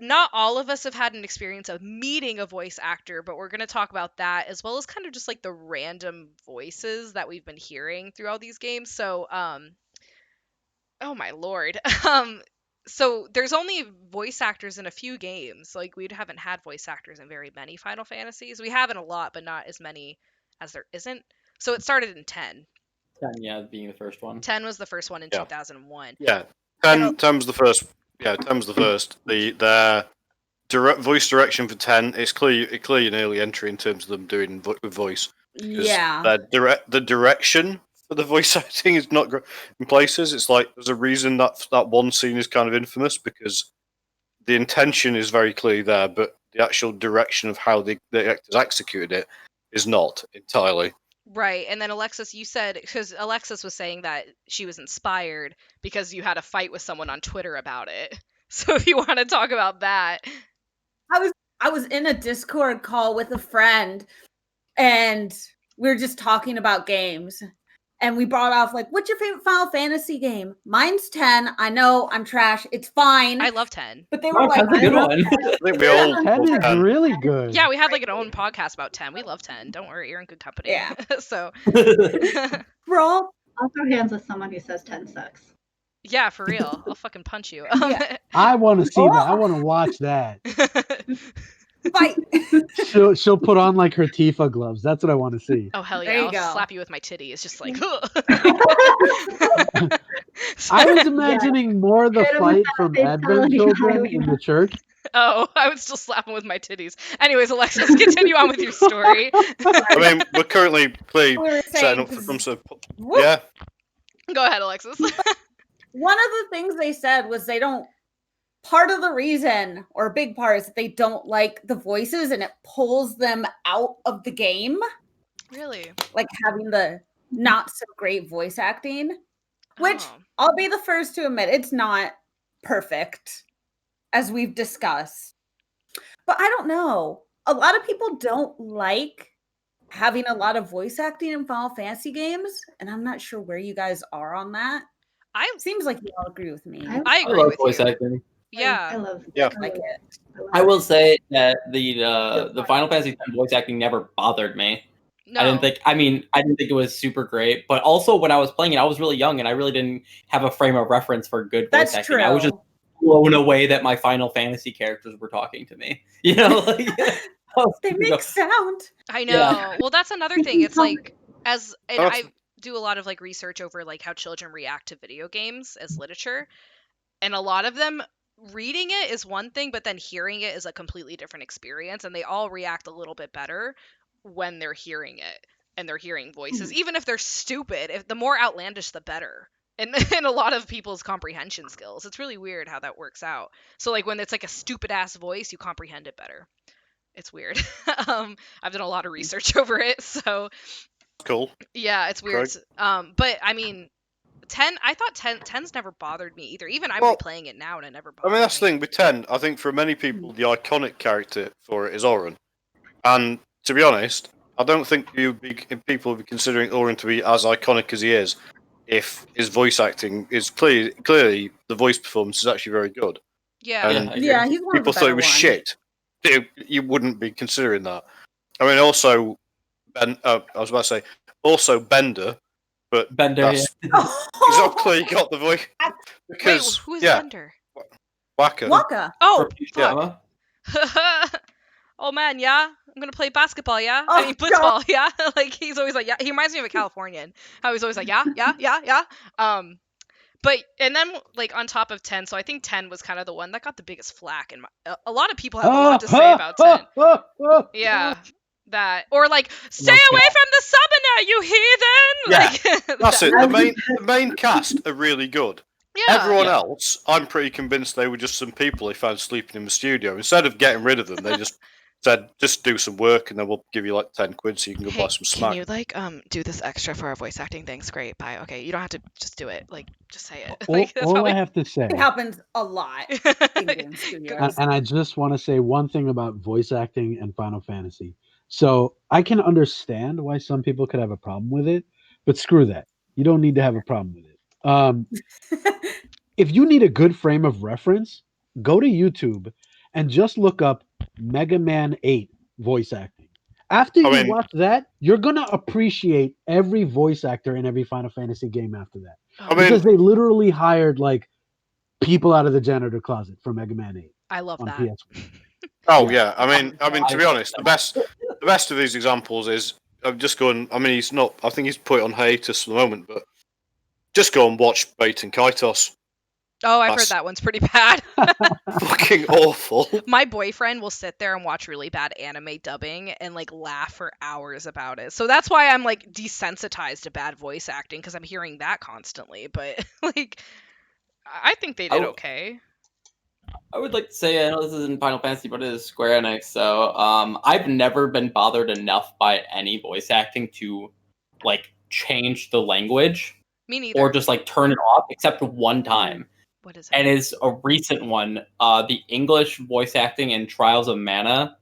not all of us have had an experience of meeting a voice actor, but we're going to talk about that as well as kind of just like the random voices that we've been hearing through all these games. So, oh my lord. So there's only voice actors in a few games. Like we haven't had voice actors in very many Final Fantasies. We have in a lot, but not as many as there isn't. So it started in 10. 10, yeah, being the first one. 10 was the first one in 2001. Yeah, 10 was the first. Yeah, 10 was the first. Their direct voice direction for 10 is clearly an early entry in terms of them doing with voice. Yeah. The direction for the voice acting is not great in places. It's like there's a reason that one scene is kind of infamous because the intention is very clearly there, but the actual direction of how the actors executed it is not entirely. Right. And then Alexis, you said, because Alexis was saying that she was inspired because you had a fight with someone on Twitter about it. So if you want to talk about that. I was in a Discord call with a friend and we were just talking about games. And we brought off, like, what's your favorite Final Fantasy game? Mine's 10. I know, I'm trash. It's fine. I love 10. But they were like, that's a good one. I think we all 10 is 10. really good. Yeah, we had like an own podcast about 10. We love 10. Don't worry, you're in good company. Yeah. So we're all I'll throw hands with someone who says 10 sucks. yeah, for real. I'll fucking punch you. Yeah. I want to see that. I want to watch that. fight. She'll put on like her Tifa gloves. That's what I want to see. Oh hell There yeah! you I'll go. slap you with my titty. It's just like. I was imagining more the Hit 'em fight with from that Advent fatality children highway. in the church. Oh, I would still slap him with my titties. Anyways, Alexis, continue on with your story. I mean, we're currently We were setting saying, up for some. Whoop. Yeah, Go ahead, Alexis. One of the things they said was they don't. Part of the reason, or a big part, is that they don't like the voices and it pulls them out of the game. Really? Like having the not so great voice acting, which Oh. I'll be the first to admit it's not perfect, as we've discussed. But I don't know. A lot of people don't like having a lot of voice acting in Final Fantasy games, and I'm not sure where you guys are on that. Seems like you all agree with me. I I agree love with voice you. acting. I Yeah. love Yeah. Like it. I will say that the Final Fantasy X voice acting never bothered me. No. I didn't think it was super great. But also when I was playing it, I was really young and I really didn't have a frame of reference for good voice That's acting. true. I was just blown away that my Final Fantasy characters were talking to me. You know, like, They make sound. I know. Yeah. Well, that's another thing. It's like and That's- I do a lot of like research over like how children react to video games as literature, and a lot of them reading it is one thing, but then hearing it is a completely different experience, and they all react a little bit better when they're hearing it and they're hearing voices, even if they're stupid. If the more outlandish, the better. And in a lot of people's comprehension skills, it's really weird how that works out. So like when it's like a stupid ass voice, you comprehend it better. It's weird. I've done a lot of research over it, so cool. yeah, it's weird. Correct. But I mean, 10. I thought 10's never bothered me either. Even I'm Well, replaying it now, and it never I bothered mean, that's the me. thing with 10. I think for many people, the iconic character for it is Orin. And to be honest, I don't think people would be considering Orin to be as iconic as he is if his voice acting is clearly the voice performance is actually very good. Yeah. And Yeah, he's one of people the thought better it was ones. shit. You wouldn't be considering that. I mean, also, I was about to say, also Bender, but Bender, that's he's not clearly got the voice Wait, because who is yeah, Bender? Waka. Waka. Oh, Yeah. fuck. Oh man, yeah. I'm gonna play basketball, yeah. Oh, I mean blitzball, yeah. Like he's always like, yeah. He reminds me of a Californian. How he's always like, yeah, yeah, yeah, yeah. But and then like on top of 10, so I think 10 was kind of the one that got the biggest flack, and a lot of people have a lot to say about 10. Yeah, that or like stay Okay. away from the summoner, you heathen. Yeah, Like, That's it. The main cast are really good. Yeah. Everyone else, I'm pretty convinced they were just some people they found sleeping in the studio. Instead of getting rid of them, they just said, just do some work and then we'll give you like 10 quid so you can go buy some smack. Can you like do this extra for our voice acting? Thanks, great, bye. Okay, you don't have to just do it. Like, just say it. Like, that's All I have to say, It happens a lot in game studios. and I just want to say one thing about voice acting and Final Fantasy. So I can understand why some people could have a problem with it, but screw that. You don't need to have a problem with it. If you need a good frame of reference, go to YouTube and just look up Mega Man 8 voice acting. After you watch that, you're gonna appreciate every voice actor in every Final Fantasy game after that. Because they literally hired like people out of the janitor closet for Mega Man 8. I love on that. PS1. Oh yeah, I mean, to be honest, the best of these examples is I'm just going. I mean, he's not. I think he's put it on hiatus for the moment, but just go and watch Bait and Kaitos. Oh, I've heard that one's pretty bad. Fucking awful. My boyfriend will sit there and watch really bad anime dubbing and like laugh for hours about it. So that's why I'm like desensitized to bad voice acting, because I'm hearing that constantly. But like, I think they did okay. I would like to say, I know this isn't Final Fantasy, but it is Square Enix. So I've never been bothered enough by any voice acting to like change the language. Me neither. Or just like turn it off, except one time. What is it? And it's a recent one. The English voice acting in Trials of Mana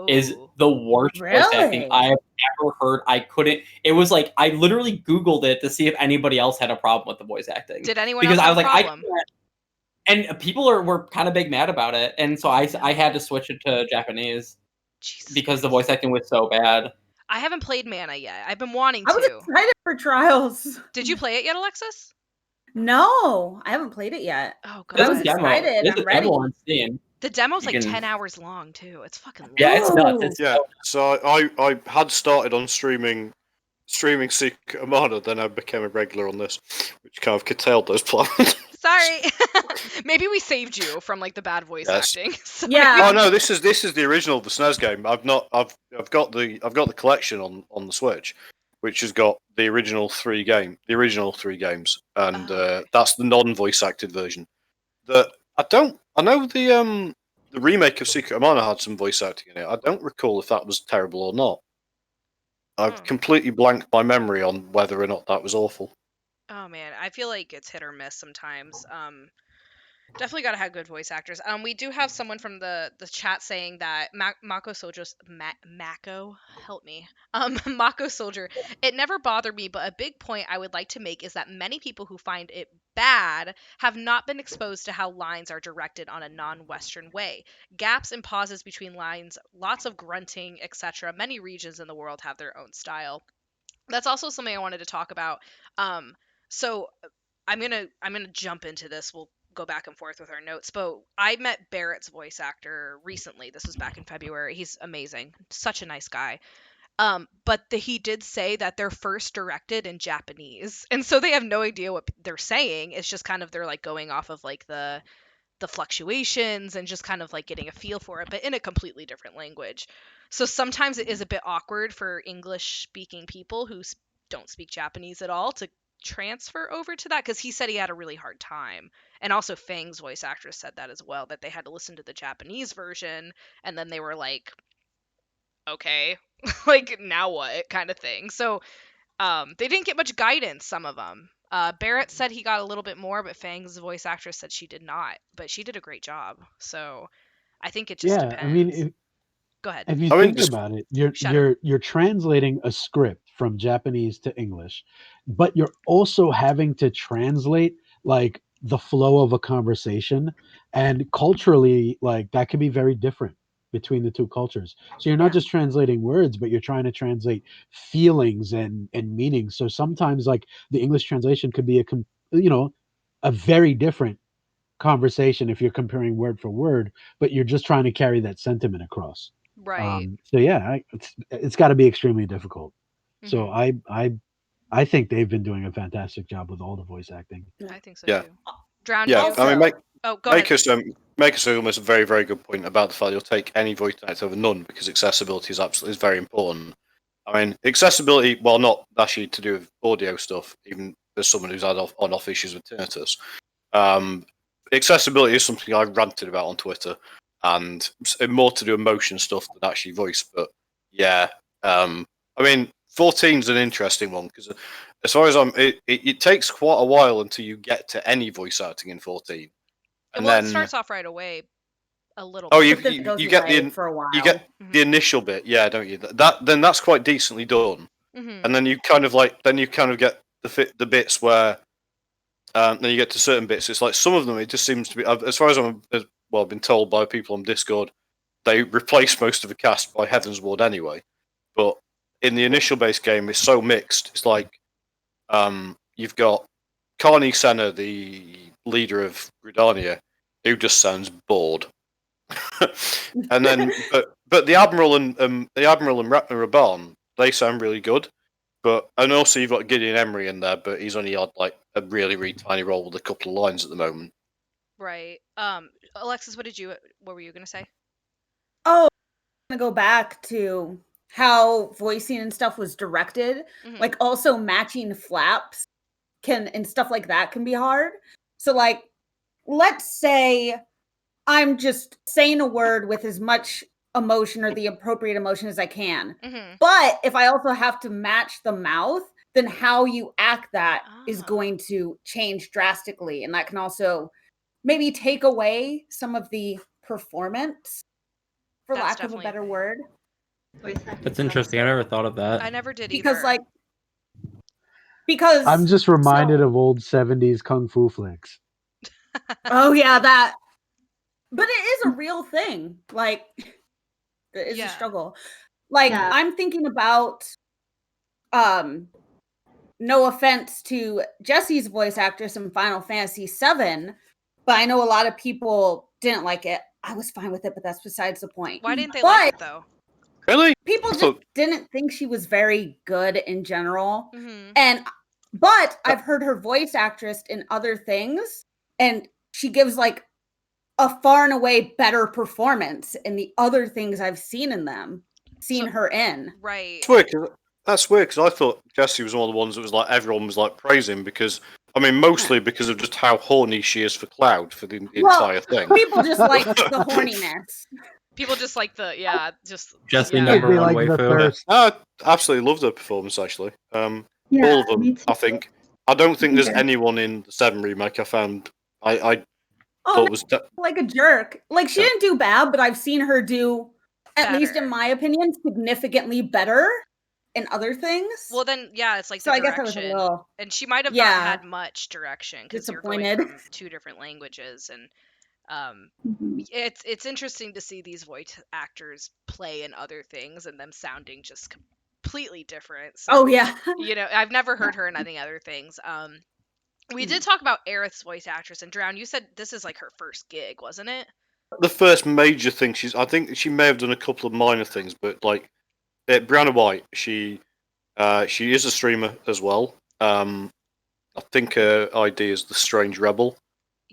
is the worst voice acting I have ever heard. I couldn't. It was like I literally Googled it to see if anybody else had a problem with the voice acting. Did anyone else have a problem? And people were kind of big mad about it, and so I had to switch it to Japanese because the voice acting was so bad. I haven't played Mana yet. I've been wanting to. I was excited for Trials. Did you play it yet, Alexis? No, I haven't played it yet. Oh, God. I was excited. I'm ready. The demo's like 10 hours long, too. It's fucking long. Yeah, it's nuts. So I had started on streaming Secret of Mana, then I became a regular on this, which kind of curtailed those plans. Sorry. Maybe we saved you from like the bad voice acting. Yeah. Oh no, this is the original of the SNES game. I've got the collection on the Switch, which has got the original three games, and that's the non-voice acted version. I know the remake of Secret of Mana had some voice acting in it. I don't recall if that was terrible or not. I've completely blanked my memory on whether or not that was awful. Oh man, I feel like it's hit or miss sometimes. Definitely gotta have good voice actors. We do have someone from the chat saying that Mako Soldier's Mako, help me. Mako Soldier, it never bothered me, but a big point I would like to make is that many people who find it bad have not been exposed to how lines are directed on a non-Western way. Gaps and pauses between lines, lots of grunting, etc. Many regions in the world have their own style. That's also something I wanted to talk about. So I'm gonna jump into this. We'll go back and forth with our notes, but I met Barrett's voice actor recently. This was back in February. He's amazing, such a nice guy. But he did say that they're first directed in Japanese, and so they have no idea what they're saying. It's just kind of they're like going off of like the fluctuations and just kind of like getting a feel for it, but in a completely different language. So sometimes it is a bit awkward for English speaking people who don't speak Japanese at all to transfer over to that, because he said he had a really hard time. And also Fang's voice actress said that as well, that they had to listen to the Japanese version and then they were like, okay, like now what kind of thing. So they didn't get much guidance, some of them. Barrett said he got a little bit more, but Fang's voice actress said she did not, but she did a great job. So I think it just depends. I mean, go ahead. If you think about it, you're translating a script from Japanese to English, but you're also having to translate like the flow of a conversation, and culturally, like that can be very different between the two cultures. So you're not just translating words, but you're trying to translate feelings and meanings. So sometimes like the English translation could be a very different conversation if you're comparing word for word, but you're just trying to carry that sentiment across. Right. So yeah, it's got to be extremely difficult. Mm-hmm. So I think they've been doing a fantastic job with all the voice acting. I think so too. Drowned. Yeah, also, I mean, go ahead. Make us almost a very, very good point about the fact you'll take any voice actor over none, because accessibility is very important. I mean, accessibility, while not actually to do with audio stuff, even as someone who's had on-off issues with tinnitus, accessibility is something I ranted about on Twitter, and more to do emotion stuff than actually voice. But yeah, I mean, 14 is an interesting one because as far as it takes quite a while until you get to any voice acting in 14, and well, then it starts off right away a little oh, bit. you get for a while. you get the initial bit, yeah, don't you? Then that's quite decently done, and then you kind of get the bits where then you get to certain bits. It's like some of them, it just seems to be, as far as I've been told by people on Discord, they replace most of the cast by Heavensward anyway. But in the initial base game, it's so mixed. It's like you've got Carney Senna, the leader of Gridania, who just sounds bored. And then, but the Admiral and Raban, they sound really good. And also you've got Gideon Emery in there, but he's only had like a really, really tiny role with a couple of lines at the moment. Right. Alexis, what were you gonna say? Oh, I'm gonna go back to how voicing and stuff was directed. Like also matching flaps and stuff like that can be hard. So like, let's say I'm just saying a word with as much emotion or the appropriate emotion as I can. But if I also have to match the mouth, then how you act that is going to change drastically. And that can also maybe take away some of the performance, for lack of a better word. That's interesting. I never thought of that. I never did either. Because I'm just reminded of old 70s kung fu flicks. Oh yeah, that. But it is a real thing. Like, it is a struggle. Like, I'm thinking about, no offense to Jessie's voice actress in Final Fantasy VII, but I know a lot of people didn't like it. I was fine with it, but that's besides the point. Why didn't they like it, though? Really? People just didn't think she was very good in general. But I've heard her voice actress in other things, and she gives, like, a far and away better performance in the other things I've seen her in. Right. That's weird because I thought Jessie was one of the ones that was like everyone was like praising because mostly because of just how horny she is for Cloud for the entire thing. People just like the horniness. People just like Jessie number one waifu. I absolutely loved her performance actually. All of them, I think. I don't think there's anyone in the 7 remake I found I thought was like a jerk. Like she didn't do bad, but I've seen her do, at least in my opinion, significantly better in other things. Well, then, it's like so I guess I was a little, and she might have not had much direction because you're going from 2 different languages, and it's interesting to see these voice actors play in other things and them sounding just completely different. So, I've never heard her in any other things. We did talk about Aerith's voice actress, and Drown, you said this is like her first gig, wasn't it? The first major thing I think she may have done a couple of minor things, but like Brianna White, she is a streamer as well. I think her ID is the Strange Rebel.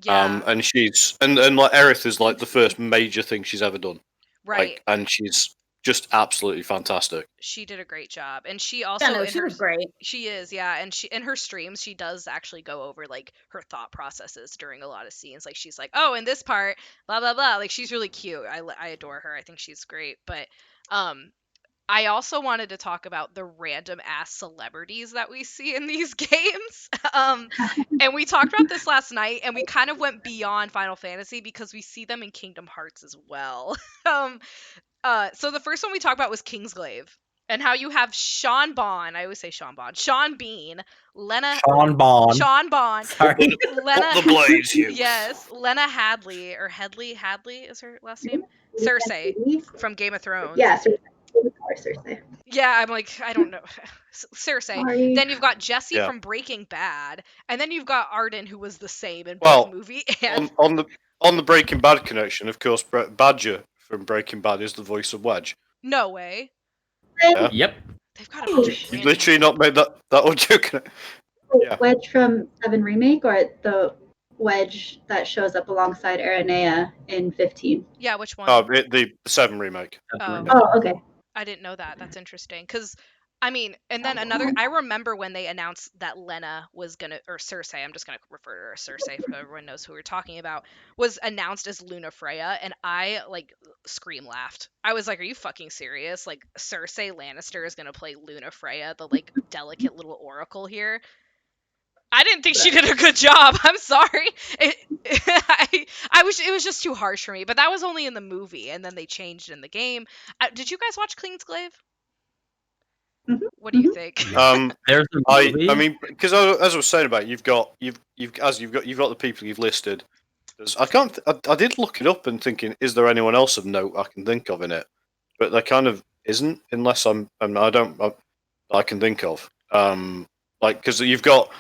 Yeah. And she's and like Aerith is like the first major thing she's ever done. Right. Like, and she's just absolutely fantastic. She did a great job, and she also she was great. She is, and she in her streams she does actually go over like her thought processes during a lot of scenes. Like she's like, oh, in this part, blah blah blah. Like she's really cute. I adore her. I think she's great. But I also wanted to talk about the random ass celebrities that we see in these games. And we talked about this last night, and we kind of went beyond Final Fantasy because we see them in Kingdom Hearts as well. So the first one we talked about was Kingsglaive, and how you have Sean Bean, Lena Sorry. The blades, you. Yes, Lena Hadley, or Hadley is her last name? Cersei from Game of Thrones. Yeah, Cersei. Yeah, I'm like, I don't know. Cersei. Sorry. Then you've got Jesse from Breaking Bad, and then you've got Arden, who was the same in both movie. And on the Breaking Bad connection, of course, Badger from Breaking Bad is the voice of Wedge. No way. Yeah. Yep. They've got a bunch of You've literally not made that audio connection. Yeah. Wedge from 7 Remake, or the Wedge that shows up alongside Aranea in 15? Yeah, which one? Oh, the 7 Remake. Oh, Oh, okay. I didn't know that. That's interesting. Because I mean, and then another, I remember when they announced that Lena was gonna, or Cersei, I'm just gonna refer to her as Cersei so everyone knows who we're talking about, was announced as Luna Freya, and I, like, scream laughed. I was like, are you fucking serious? Like, Cersei Lannister is gonna play Luna Freya, the, like, delicate little oracle here? I didn't think she did a good job. I'm sorry. It was just too harsh for me, but that was only in the movie, and then they changed in the game. Did you guys watch Kingsglaive? What do you think? There's a movie. I mean, because as I was saying about it, you've got the people you've listed. I did look it up and thinking, is there anyone else of note I can think of in it? But there kind of isn't, unless I can think of. Like, because you've got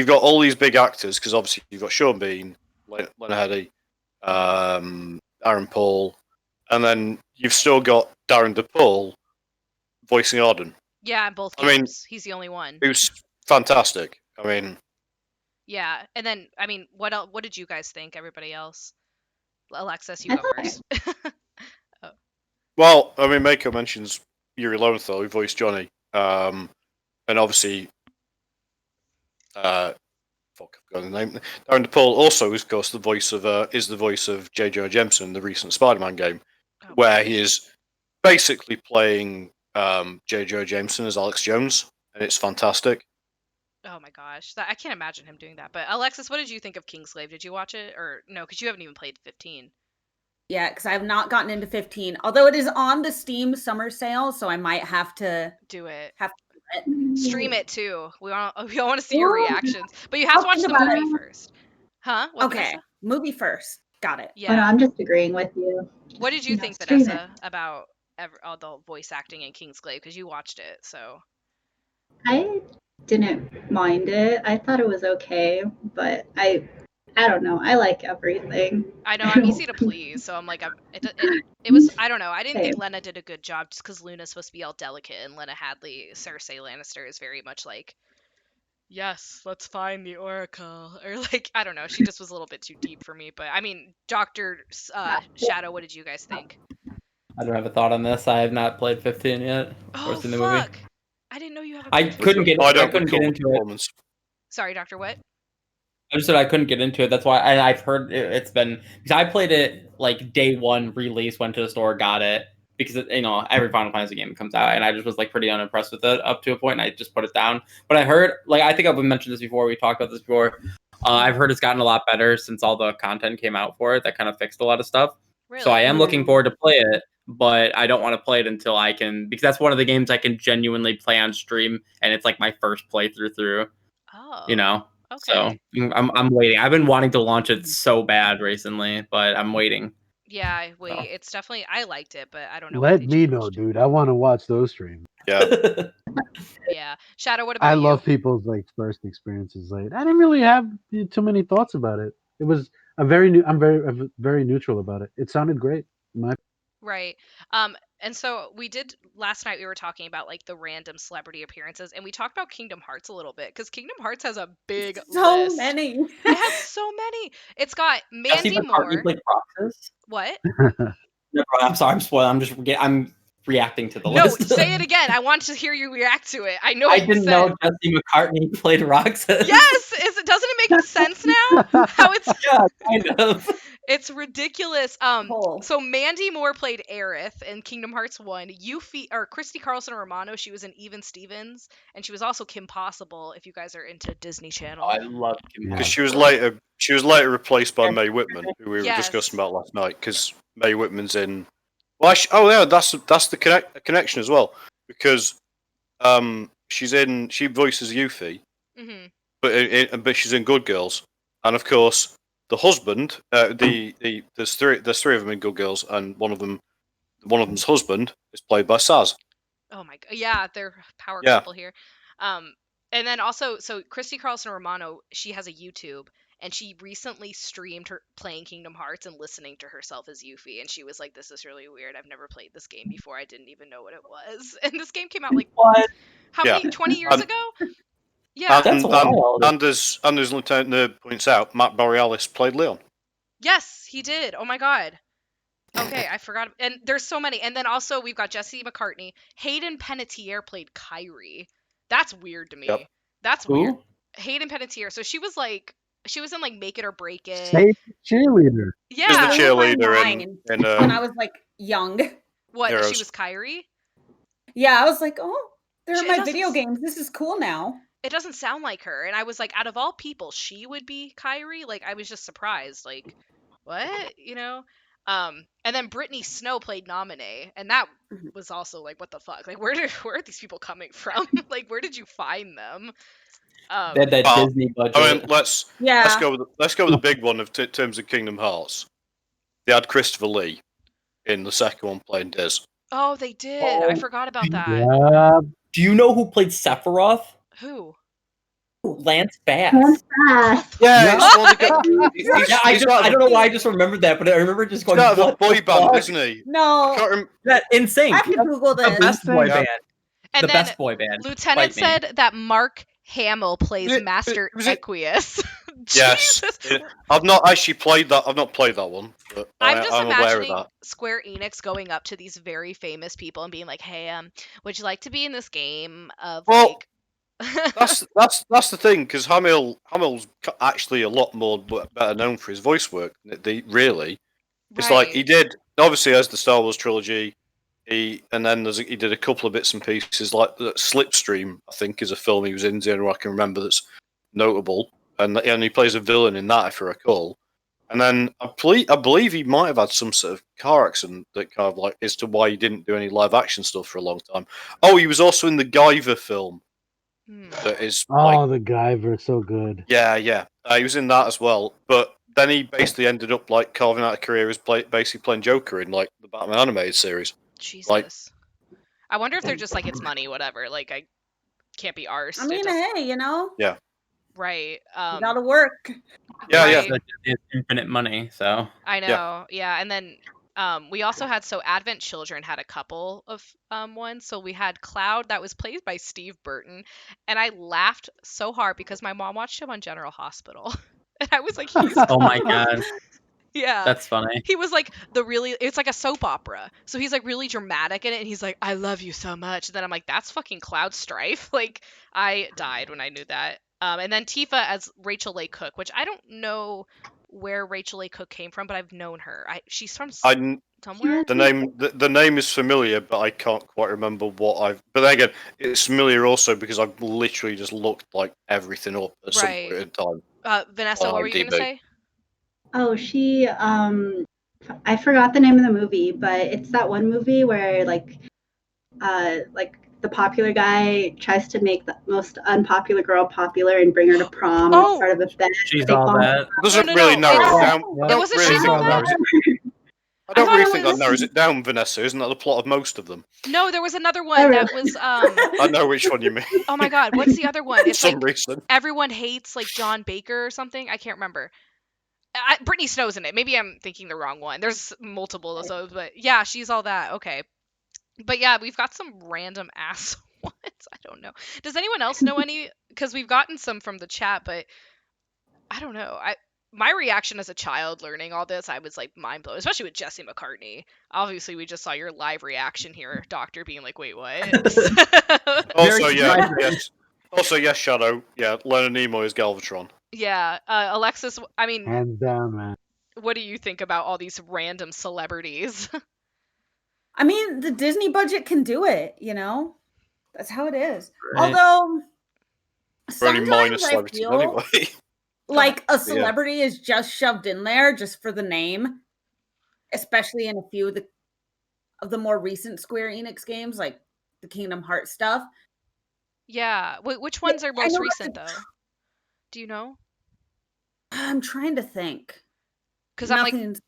all these big actors, because obviously you've got Sean Bean, Lena Headey, Aaron Paul, and then you've still got Darren DePaul voicing Arden. Yeah, in both games. I mean, he's the only one. Who's fantastic. I mean, yeah, and then I mean, what else? What did you guys think? Everybody else, Alexis, you go first. Oh. Well, I mean, Mako mentions Yuri Lowenthal, who voiced Johnny, and obviously, I've forgotten the name. Darren DePaul also is, of course, the voice of J. Jonah Jameson in the recent Spider-Man game, where he is basically playing J. Jonah Jameson as Alex Jones, and it's fantastic. Oh my gosh, I can't imagine him doing that. But Alexis, what did you think of Kingsglaive? Did you watch it, or no? Because you haven't even played 15. Yeah, because I have not gotten into 15. Although it is on the Steam summer sale, so I might have to do it. Stream it too. We all want to see your reactions, but you have to watch the movie first. Huh? What, okay, Vanessa? Movie first. Got it. Yeah. Oh, no, I'm just agreeing with you. What did you think, Vanessa, about all the voice acting in Kingsglaive? Because you watched it, so. I didn't mind it. I thought it was okay, but I don't know. I like everything. I know, I'm easy to please, so I'm like, it was, I don't know. I didn't think Lena did a good job just because Luna's supposed to be all delicate, and Lena Headey, Cersei Lannister, is very much like, yes, let's find the Oracle. Or like, I don't know. She just was a little bit too deep for me. But I mean, Doctor Shadow, what did you guys think? I don't have a thought on this. I have not played 15 yet. Oh, fuck. The movie. I didn't know you have a I couldn't get into it. Sorry, Doctor, what? I just said I couldn't get into it. That's why I've heard it's been, because I played it like day one release, went to the store, got it, because every Final Fantasy game comes out, and I just was like pretty unimpressed with it up to a point, and I just put it down. But I heard, like, I think I've mentioned this before. We talked about this before. I've heard it's gotten a lot better since all the content came out for it. That kind of fixed a lot of stuff. Really? So I am looking forward to play it, but I don't want to play it until I can, because that's one of the games I can genuinely play on stream, and it's like my first playthrough through. Oh. Okay. So I'm waiting. I've been wanting to launch it so bad recently, but I'm waiting. Yeah, wait. It's definitely, I liked it, but I don't know. Let me know, dude. I want to watch those streams. Yeah. Yeah. Shadow, what about you? I love people's like first experiences. Like, I didn't really have too many thoughts about it. It was I'm very neutral about it. It sounded great. Right. And so we did last night. We were talking about like the random celebrity appearances, and we talked about Kingdom Hearts a little bit because Kingdom Hearts has a big list. Many. It has so many. It's got Mandy Moore. What? No, I'm sorry. I'm spoiling. I'm reacting to the list. No, say it again. I want to hear you react to it. I know. I didn't know Jesse McCartney played Roxas. Yes. Doesn't it make sense now? How it's kind of. It's ridiculous. So Mandy Moore played Aerith in Kingdom Hearts 1. Christy Carlson Romano, she was in Even Stevens, and she was also Kim Possible. If you guys are into Disney Channel, I love Kim. Because she was later replaced by Mae Whitman, who we were discussing about last night. Because Mae Whitman's in. Well, that's the connection as well. Because she voices Yuffie, but she's in Good Girls, and of course. The husband, there's three of them in Good Girls, and one of them's husband is played by Saz. Oh my god, yeah, they're power couple here. And then also, so Christy Carlson Romano, she has a YouTube, and she recently streamed her playing Kingdom Hearts and listening to herself as Yuffie, and she was like, "This is really weird. I've never played this game before. I didn't even know what it was." And this game came out like how many 20 years ago? Yeah, and as Lieutenant Nerd points out, Matt Borealis played Leon. Yes, he did. Oh my god. Okay, I forgot. And there's so many. And then also we've got Jesse McCartney. Hayden Panettiere played Kyrie. That's weird to Yep. me. That's Who? weird. Hayden Panettiere. So she was in like Make It or Break It. Safe cheerleader. Yeah. She's the Blew my cheerleader mind in when I was like young. What? She Heroes. was Kyrie? Yeah, I was like, oh, they're She- in it my doesn't video s- games. This is cool now. It doesn't sound like her. And I was like, out of all people, she would be Kyrie? Like, I was just surprised. Like, what? And then Brittany Snow played Nominee, and that Mhm. was also like, what the fuck? Like, where are these people coming from? Like, where did you find them? They had that Well, Disney budget. I mean, let's Yeah. go with the big one in terms of Kingdom Hearts. They had Christopher Lee in the second one playing Diz. Oh, they did. I Oh, forgot about that. Yeah. Do you know who played Sephiroth? Who? Lance Bass. Hands fast. Yeah, What? it's one of the Yeah, I don't know why I just remembered that, but I remember just going, He's out of a what boy the band, fuck? isn't he? No, Can't rem- That insane. I have to Google The this. best boy Yeah. band. And The then best boy band. Lieutenant Fight me. said that Mark Hamill plays Was it- Master was it- Equius. Yes. Jesus. I've not actually played that. I've not played that one, but I'm just I'm aware of imagining that. Square Enix going up to these very famous people and being like, "Hey, would you like to be in this game of Well, like?" That's the thing, because Hamill's actually a lot more better known for his voice work. Really, it's like he Right. did obviously as the Star Wars trilogy. He did a couple of bits and pieces like Slipstream. I think is a film he was in. The only one I can remember that's notable, and he plays a villain in that, if I recall. And then I believe he might have had some sort of car accident that kind of like as to why he didn't do any live action stuff for a long time. Oh, he was also in the Guyver film. Hmm. That is Oh, like the Guyver, so good. yeah. He was in that as well. But then he basically ended up like carving out a career as basically playing Joker in like the Batman animated series. Jesus. I wonder if they're just like it's money, whatever. Like I can't be arsed. I mean, hey, you know, Right. you gotta work. Yeah, yeah. right. It's infinite money, so. I know. Yeah. And then we also had Advent Children had a couple of ones. So we had Cloud that was played by Steve Burton, and I laughed so hard because my mom watched him on General Hospital, and I was like, he's Oh my god, yeah. that's funny. He was like it's like a soap opera. So he's like really dramatic in it, and he's like, I love you so much. And then I'm like, that's fucking Cloud Strife. Like I died when I knew that. And then Tifa as Rachel Leigh Cook, which I don't know where Rachel Leigh Cook came from, but I've known her. She's from somewhere. The name is familiar, but I can't quite remember what I've. But then again, it's familiar also because I've literally just looked like everything up at some point in time. Vanessa, what were you gonna IMDb. say? Oh, she I forgot the name of the movie, but it's that one movie where like the popular guy tries to make the most unpopular girl popular and bring her to prom as Oh! part of a bet. She's They all fall- that. It doesn't No, really no, narrow it it's- down. Yeah. I don't was a really She's think All that narrows That? it. I don't thought really it think that was- narrows it down, Vanessa. Isn't that the plot of most of them? No, there was another one that was I know which one you mean. oh my god, what's the other one? For It's some like reason. everyone hates like John Baker or something. I can't remember. Brittany Snow's in it. Maybe I'm thinking the wrong one. There's multiple of those, but yeah, She's All That. Okay. But yeah, we've got some random ass ones. I don't know. Does anyone else know any? Because we've gotten some from the chat, but I don't know. My reaction as a child learning all this, I was like mind blown, especially with Jesse McCartney. Obviously, we just saw your live reaction here, Doctor, being like, "Wait, what?" Also, Very yeah, surprising. yes. Also, yes, Shadow. Yeah, Leonard Nimoy is Galvatron. Yeah, Alexis. I mean, Hands down, man. what do you think about all these random celebrities? I mean, the Disney budget can do it, you know? That's how it is. Right. Although For any minor sometimes I celebrities, feel anyway. like a celebrity is just shoved in there just for the name, especially in a few of the more recent Square Enix games, like the Kingdom Hearts stuff. Yeah, which ones are I most know recent that's though? Do you know? I'm trying to think. Because I'm like, Nothing's-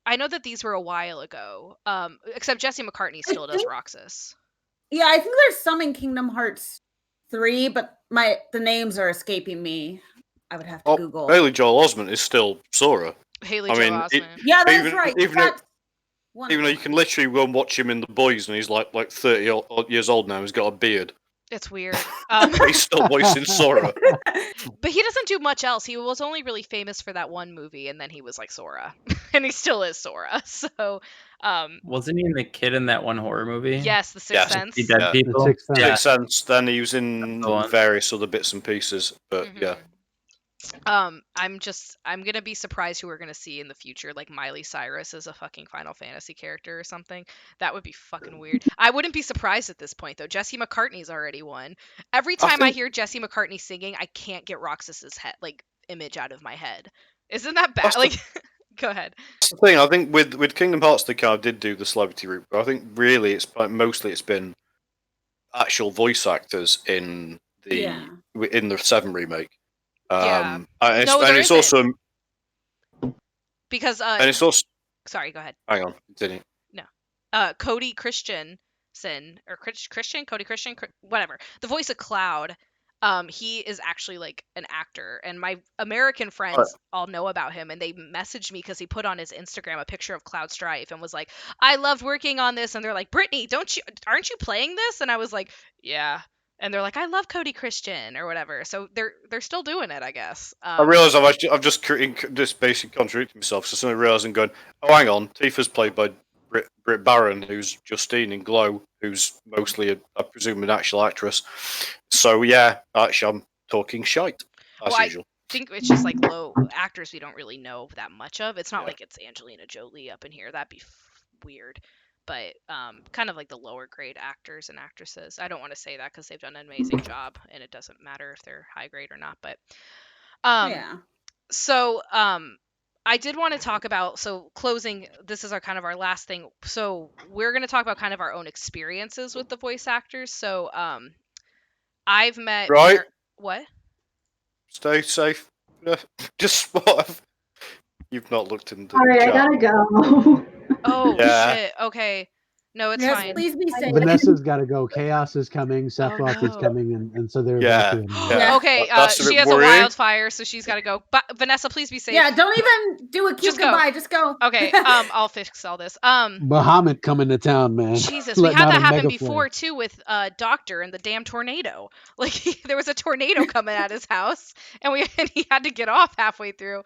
I know that these were a while ago. Except Jesse McCartney still does think- Roxas. yeah, I think there's some in Kingdom Hearts 3, but the names are escaping me. I would have to Google. Haley Joel Osment is still Sora. Haley I Joel mean, Osment. Yeah, that's even- right. even That's one Even of though you can literally go and watch him in The Boys, and he's like 30 years old now. He's got a beard. It's weird. He's still voicing Sora. But he doesn't do much else. He was only really famous for that one movie, and then he was like Sora, and he still is Sora. So, wasn't he the kid in that one horror movie? yes, The Sixth Yes. Sense. He dead Yeah. people. The Sixth Sense. Yeah. Makes sense. Then he was in That's the one. various other bits and pieces, but Mhm. yeah. I'm gonna be surprised who we're gonna see in the future, like Miley Cyrus as a fucking Final Fantasy character or something. That would be fucking weird. I wouldn't be surprised at this point though. Jesse McCartney's already won. Every time I think- hear Jesse McCartney singing, I can't get Roxas's head image out of my head. Isn't that bad? That's the- Like, go ahead. That's the thing. I think with Kingdom Hearts, they kind of did do the celebrity route, but I think really mostly it's been actual voice actors in Yeah. the 7 remake. Yeah. And No, there it's isn't. also Because and it's also sorry, go ahead. hang on, continue. Cody Christensen or Cody Christian, whatever. The voice of Cloud. He is actually like an actor, and my American friends all know about him, and they messaged me because he put on his Instagram a picture of Cloud Strife and was like, "I loved working on this," and they're like, "Brittany, aren't you playing this?" And I was like, "Yeah." And they're like, "I love Cody Christian," or whatever. So they're still doing it, I guess. I realise I've just basically contradicted myself. So suddenly realising, going, oh, hang on, Tifa's played by Britt Baron, who's Justine in Glow, who's mostly, I presume, an actual actress. So yeah, actually, I'm talking shite as Well, usual. I think it's just like low actors we don't really know that much of. It's not Yeah. like it's Angelina Jolie up in here. That'd be weird. But kind of like the lower grade actors and actresses. I don't want to say that because they've done an amazing job, and it doesn't matter if they're high grade or not. But Yeah. so I did want to talk about, so closing, this is our kind of our last thing. So we're going to talk about kind of our own experiences with the voice actors. So I've met Right. what? Stay safe. Just what? You've not looked in the Sorry, I chat. gotta go. Oh Yeah. shit. Okay. No, it's Yes, fine. please be safe. Vanessa's got to go. Chaos is coming. Sephiroth is no. coming, and so they're Yeah. evacuating. Yeah. Okay, That's a she bit has worrying. a wildfire, so she's got to go. But Vanessa, please be safe. Yeah, don't even do a cute Just go. goodbye. Just go. Okay, I'll fix all this. Bahamut coming to town, man. Jesus, we Letting had out that a happen mega before flare. too with Doctor and the damn tornado. Like there was a tornado coming at his house, and he had to get off halfway through.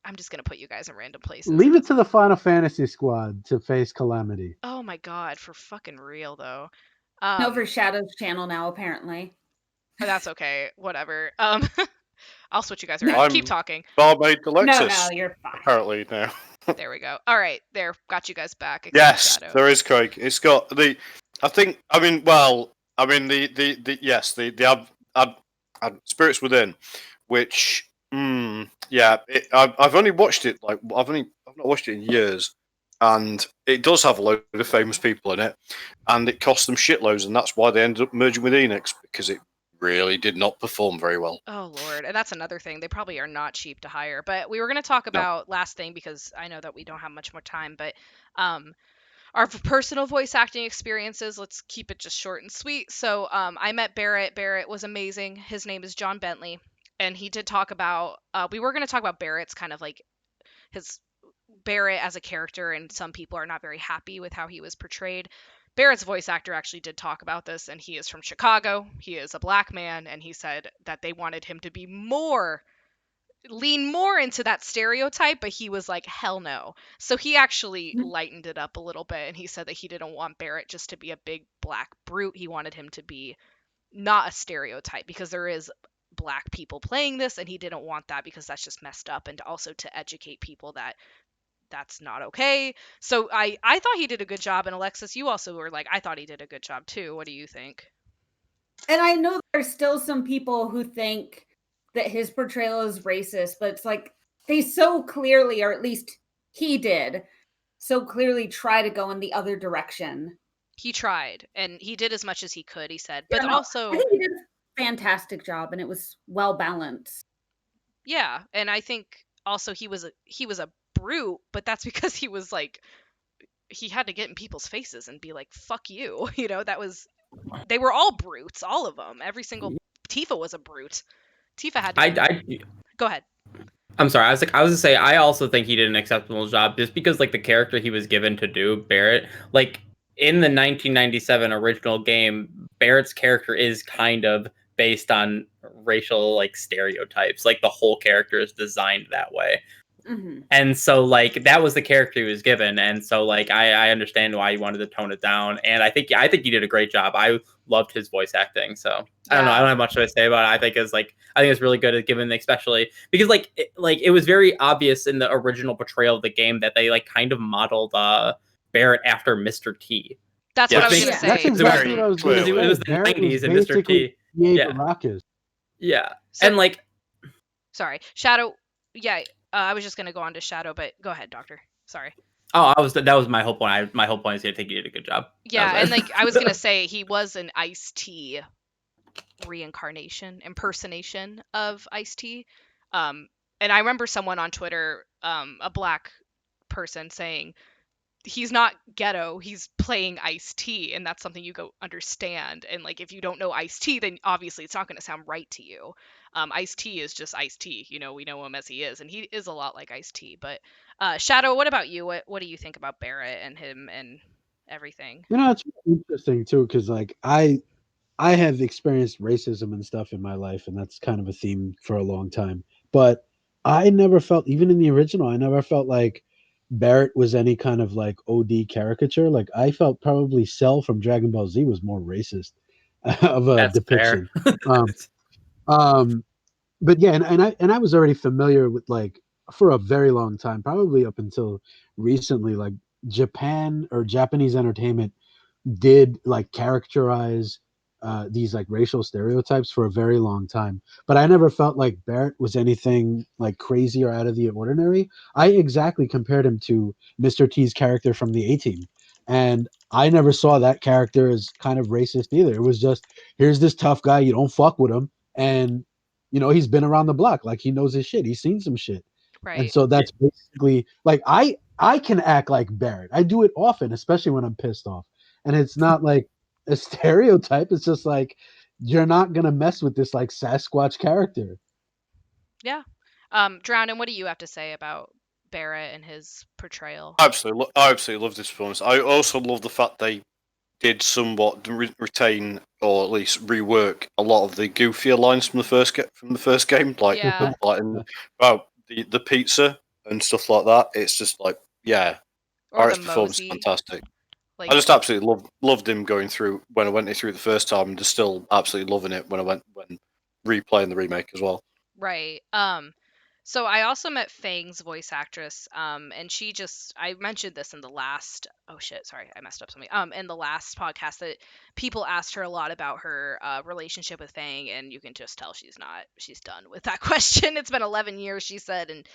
I'm just gonna put you guys in random places. Leave it to the Final Fantasy squad to face calamity. Oh my god, for fucking real though. Over Shadow's channel now, apparently. That's okay. Whatever. I'll switch you guys around. I'm- Keep talking. Barmaid Alexis. No, you're fine. Apparently now. There we go. All right, there. Got you guys back. except Yes, Shadow. there is Craig. It's got the. I think. I mean, well. I mean, yes, the Spirits Within, which. Yeah, I've only watched it I've not watched it in years, and it does have a load of famous people in it, and it cost them shitloads, and that's why they ended up merging with Enix, because it really did not perform very well. Oh Lord, and that's another thing. They probably are not cheap to hire. But we were going to talk about last thing because I know that we don't have much more time. But our personal voice acting experiences. Let's keep it just short and sweet. So I met Barrett. Barrett was amazing. His name is John Bentley, and he did talk about. We were going to talk about Barrett's kind of like his Barrett as a character, and some people are not very happy with how he was portrayed. Barrett's voice actor actually did talk about this, and he is from Chicago. He is a black man, and he said that they wanted him to be lean more into that stereotype, but he was like, hell no. So he actually lightened it up a little bit, and he said that he didn't want Barrett just to be a big black brute. He wanted him to be not a stereotype, because there is black people playing this, and he didn't want that because that's just messed up, and also to educate people that that's not okay. So I thought he did a good job, and Alexis, you also were like, I thought he did a good job too. What do you think? And I know there's still some people who think that his portrayal is racist, but it's like they so clearly, or at least he did, so clearly try to go in the other direction. He tried, and he did as much as he could, he said. But Yeah, no, also, I think he did a fantastic job, and it was well balanced. yeah, and I think also he was a brute, but that's because he was like, he had to get in people's faces and be like, fuck you. You know, they were all brutes, all of them. Every single Tifa was a brute. Tifa had to go ahead. I'm sorry. I was gonna say, I also think he did an acceptable job, just because like the character he was given to do, Barrett, like in the 1997 original game, Barrett's character is kind of based on racial like stereotypes. Like the whole character is designed that way. Mm-hmm. And so like that was the character he was given, and so like I understand why he wanted to tone it down, and I think he did a great job. I loved his voice acting, so I don't know. I don't have much to say about it. I think it's really good at given, especially because it was very obvious in the original portrayal of the game that they like kind of modeled Barrett after Mr. T. That's what I was gonna say. That's exactly what I was going to say. It was the Barrett 90s was and Mr. T. Yeah, Baracus. Yeah, So, and like, sorry, Shadow. Yeah, I was just gonna go on to Shadow, but go ahead, Doctor. Sorry. Oh, that was my whole point. My whole point is I think he did a good job. Yeah, and like I was gonna say, he was an Ice-T impersonation of Ice-T. And I remember someone on Twitter, a black person, saying he's not ghetto, he's playing Ice-T, and that's something you go understand. And like if you don't know Ice-T, then obviously it's not going to sound right to you. Ice-T is just Ice-T, we know him as he is, and he is a lot like Ice-T. But Shadow, what about you? What do you think about Barrett and him and everything? It's interesting too, because like I have experienced racism and stuff in my life, and that's kind of a theme for a long time. But I never felt, even in the original, I never felt like Barrett was any kind of like OD caricature. Like I felt probably Cell from Dragon Ball Z was more racist of a That's depiction. But yeah, and I was already familiar with, like, for a very long time, probably up until recently, like Japan or Japanese entertainment did like characterize these like racial stereotypes for a very long time. But I never felt like Barrett was anything like crazy or out of the ordinary. I exactly compared him to Mr. T's character from the A-Team. And I never saw that character as kind of racist either. It was just, here's this tough guy, you don't fuck with him. And, he's been around the block. Like he knows his shit. He's seen some shit. And Right. so that's basically like, I can act like Barrett. I do it often, especially when I'm pissed off. And it's not like a stereotype. It's just like you're not gonna mess with this like Sasquatch character. Yeah. Drowned, and what do you have to say about Barrett and his portrayal? I absolutely love this performance. I also love the fact they did somewhat retain or at least rework a lot of the goofier lines from the first game, like about the pizza and stuff like that. It's just like, yeah, Barrett's performance is fantastic. Like, I just absolutely loved him going through when I went through the first time, and just still absolutely loving it when replaying the remake as well. Right. So I also met Fang's voice actress, and I mentioned this in the last, oh shit, sorry, I messed up something. In the last podcast, that people asked her a lot about her relationship with Fang, and you can just tell she's done with that question. It's been 11 years, she said, and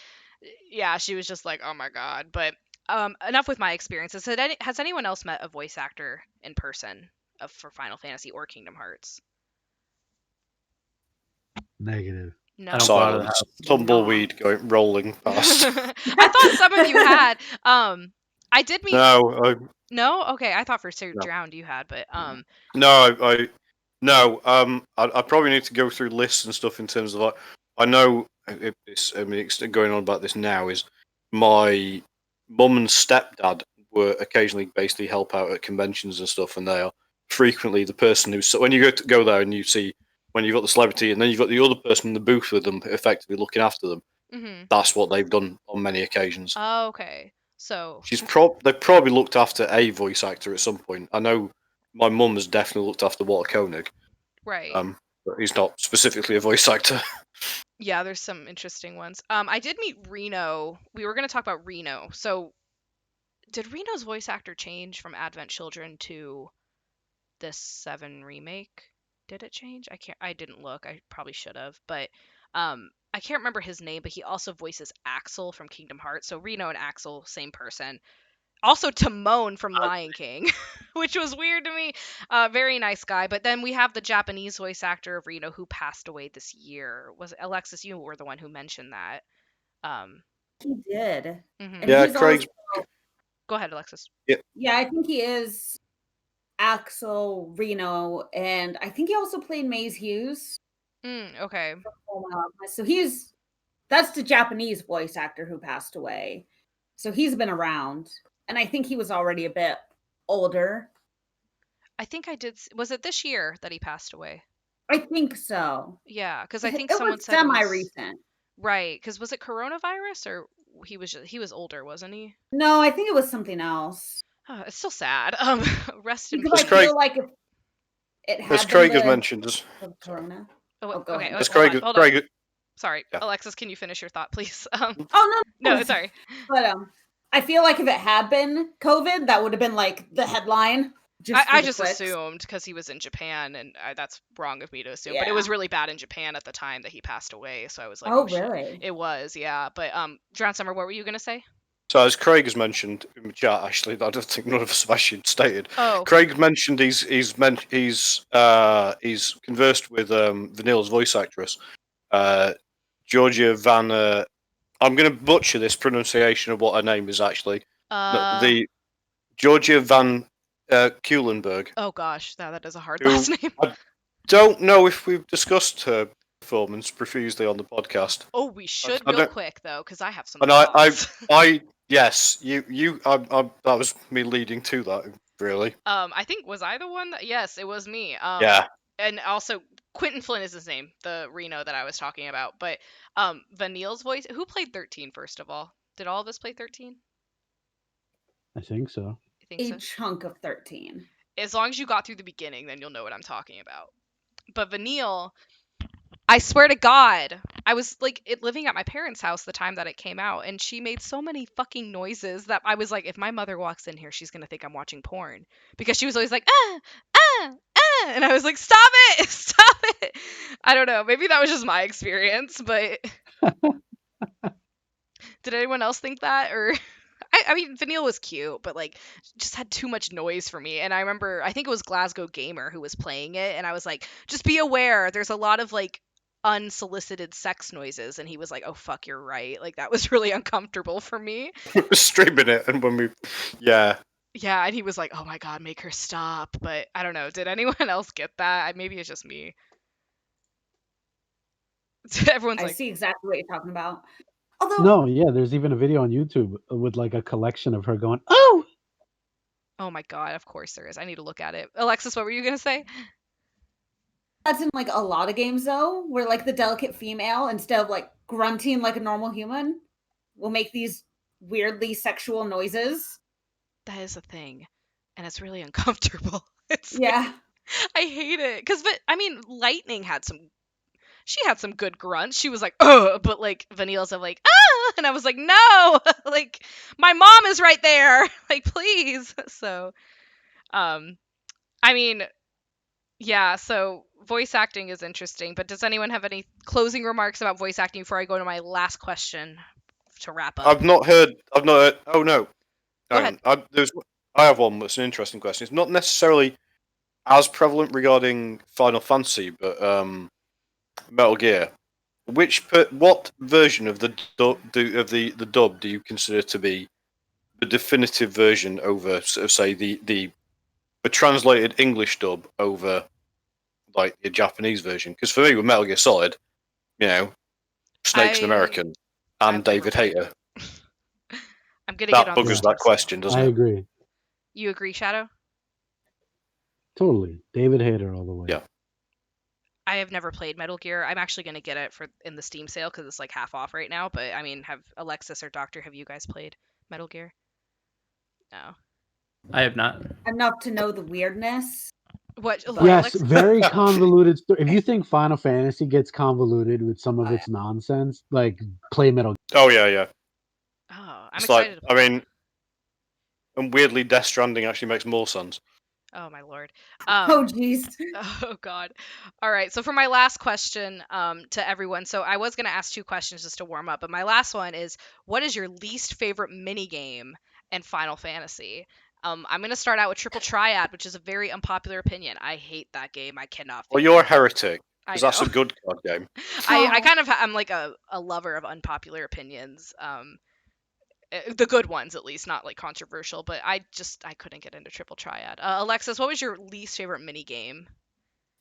yeah, she was just like, oh my God. But enough with my experiences. Has anyone else met a voice actor in person for Final Fantasy or Kingdom Hearts? Negative. No. Silence. Tumbleweed rolling past. I thought some of you had. I did meet. No. Okay, I thought for sure Drowned you had, but No, I probably need to go through lists and stuff in terms of like, I know it's going on about this now is my mum and stepdad were occasionally basically help out at conventions and stuff, and they are frequently the person who's, when you go there and you see when you've got the celebrity and then you've got the other person in the booth with them effectively looking after them. Mm-hmm. That's what they've done on many occasions. Oh, okay. So they've probably looked after a voice actor at some point. I know my mum has definitely looked after Walter Koenig. Right. But he's not specifically a voice actor. Yeah, there's some interesting ones. I did meet Reno. We were going to talk about Reno. So did Reno's voice actor change from Advent Children to this 7 remake? Did it change? I didn't look. I probably should have, but I can't remember his name, but he also voices Axel from Kingdom Hearts. So Reno and Axel, same person. Also Timon from Lion King, which was weird to me. Very nice guy. But then we have the Japanese voice actor of Reno who passed away this year. Was Alexis, you were the one who mentioned that. He did. Mm-hmm. Yeah, Craig. Go ahead, Alexis. Yeah, I think he is Axel Reno, and I think he also played Maze Hughes. Okay. So that's the Japanese voice actor who passed away. So he's been around, and I think he was already a bit older. I think I did. Was it this year that he passed away? I think so. Yeah, because I think It someone was said it was semi-recent. right. Because was it coronavirus or he was older, wasn't he? No, I think it was something else. Oh, it's still sad. Rest in Because peace. I feel like if it As had Craig been has mentioned, Corona. Oh, Go okay, ahead. as hold on, Craig, hold on. Craig, Sorry, Yeah. Alexis, can you finish your thought, please? Oh no, sorry. But I feel like if it had been COVID, that would have been like the headline. I just assumed because he was in Japan, and that's wrong of me to assume. But it was really bad in Japan at the time that he passed away, so I was like, oh shit. really? It was, yeah. But DrownedSummer, what were you gonna say? So as Craig has mentioned in the chat, actually, I don't think none of us have actually stated. Oh, Craig mentioned he's conversed with Vanilla's voice actress, Georgia Van. I'm going to butcher this pronunciation of what her name is actually. The Georgia Van Kuhlenberg. Oh gosh, that is a hard who last name. I don't know if we've discussed her performance profusely on the podcast. Oh, we should I real don't- quick though, because I have some And thoughts. yes, that was me leading to that, really. I think was I the one that? Yes, it was me. Yeah. And also Quentin Flynn is his name, the Reno that I was talking about. But Vanille's voice. Who played 13 first of all? Did all of us play 13? I think so. I think A so. chunk of 13. As long as you got through the beginning, then you'll know what I'm talking about. But Vanille, I swear to God, I was like living at my parents' house the time that it came out, and she made so many fucking noises that I was like, if my mother walks in here, she's gonna think I'm watching porn, because she was always like, and I was like, stop it, stop it. I don't know, maybe that was just my experience, but did anyone else think that? Or I mean, Vanille was cute, but like just had too much noise for me. And I remember, I think it was Glasgow Gamer who was playing it, and I was like, just be aware, there's a lot of like unsolicited sex noises. And he was like, oh fuck, you're right. Like that was really uncomfortable for me. Streaming it, and when we, yeah, and he was like, oh my god, make her stop. But I don't know, did anyone else get that? Maybe it's just me. Everyone's I like, see exactly what you're talking about. Although No, yeah, there's even a video on YouTube with like a collection of her going, "Oh!" oh my god, of course there is. I need to look at it. Alexis, what were you gonna say? that's in like a lot of games though, where like the delicate female, instead of like grunting like a normal human, will make these weirdly sexual noises. That is a thing, and it's really uncomfortable. It's Yeah. I hate it because, but I mean, Lightning had some. She had some good grunts. She was like, "Ugh," but like Vanilla's of like, "Ah," and I was like, "No, like my mom is right there, like please." So, I mean, yeah. So voice acting is interesting, but does anyone have any closing remarks about voice acting before I go to my last question to wrap up? I've not heard. Oh no, Go ahead. I have one that's an interesting question. It's not necessarily as prevalent regarding Final Fantasy, but Metal Gear. What version of the dub do you consider to be the definitive version over, sort of, say, the translated English dub over like the Japanese version? Because for me, with Metal Gear Solid, Snake's an American, and David Hayter. I'm gonna That get on buggers this. that question, doesn't I it? agree. You agree, Shadow? Totally. David Hayter all the way. Yeah. I have never played Metal Gear. I'm actually going to get it in the Steam sale because it's like half off right now. But I mean, have Alexis or Doctor, have you guys played Metal Gear? No. I have not. Enough to know the weirdness. What? Yes, Alexis? very convoluted story. If you think Final Fantasy gets convoluted with some of its nonsense, like play Metal Gear. Oh yeah. Oh, I'm It's excited. like, I mean, and weirdly, Death Stranding actually makes more sense. Oh my lord. Oh jeez. Oh god. All right. So for my last question to everyone, so I was going to ask two questions just to warm up, but my last one is, what is your least favorite mini game in Final Fantasy? I'm going to start out with Triple Triad, which is a very unpopular opinion. I hate that game. I cannot. Well, you're a heretic, I because that's know. a good card game. I kind of I'm like a lover of unpopular opinions. The good ones at least, not like controversial, but I couldn't get into Triple Triad. Alexis, what was your least favorite mini game?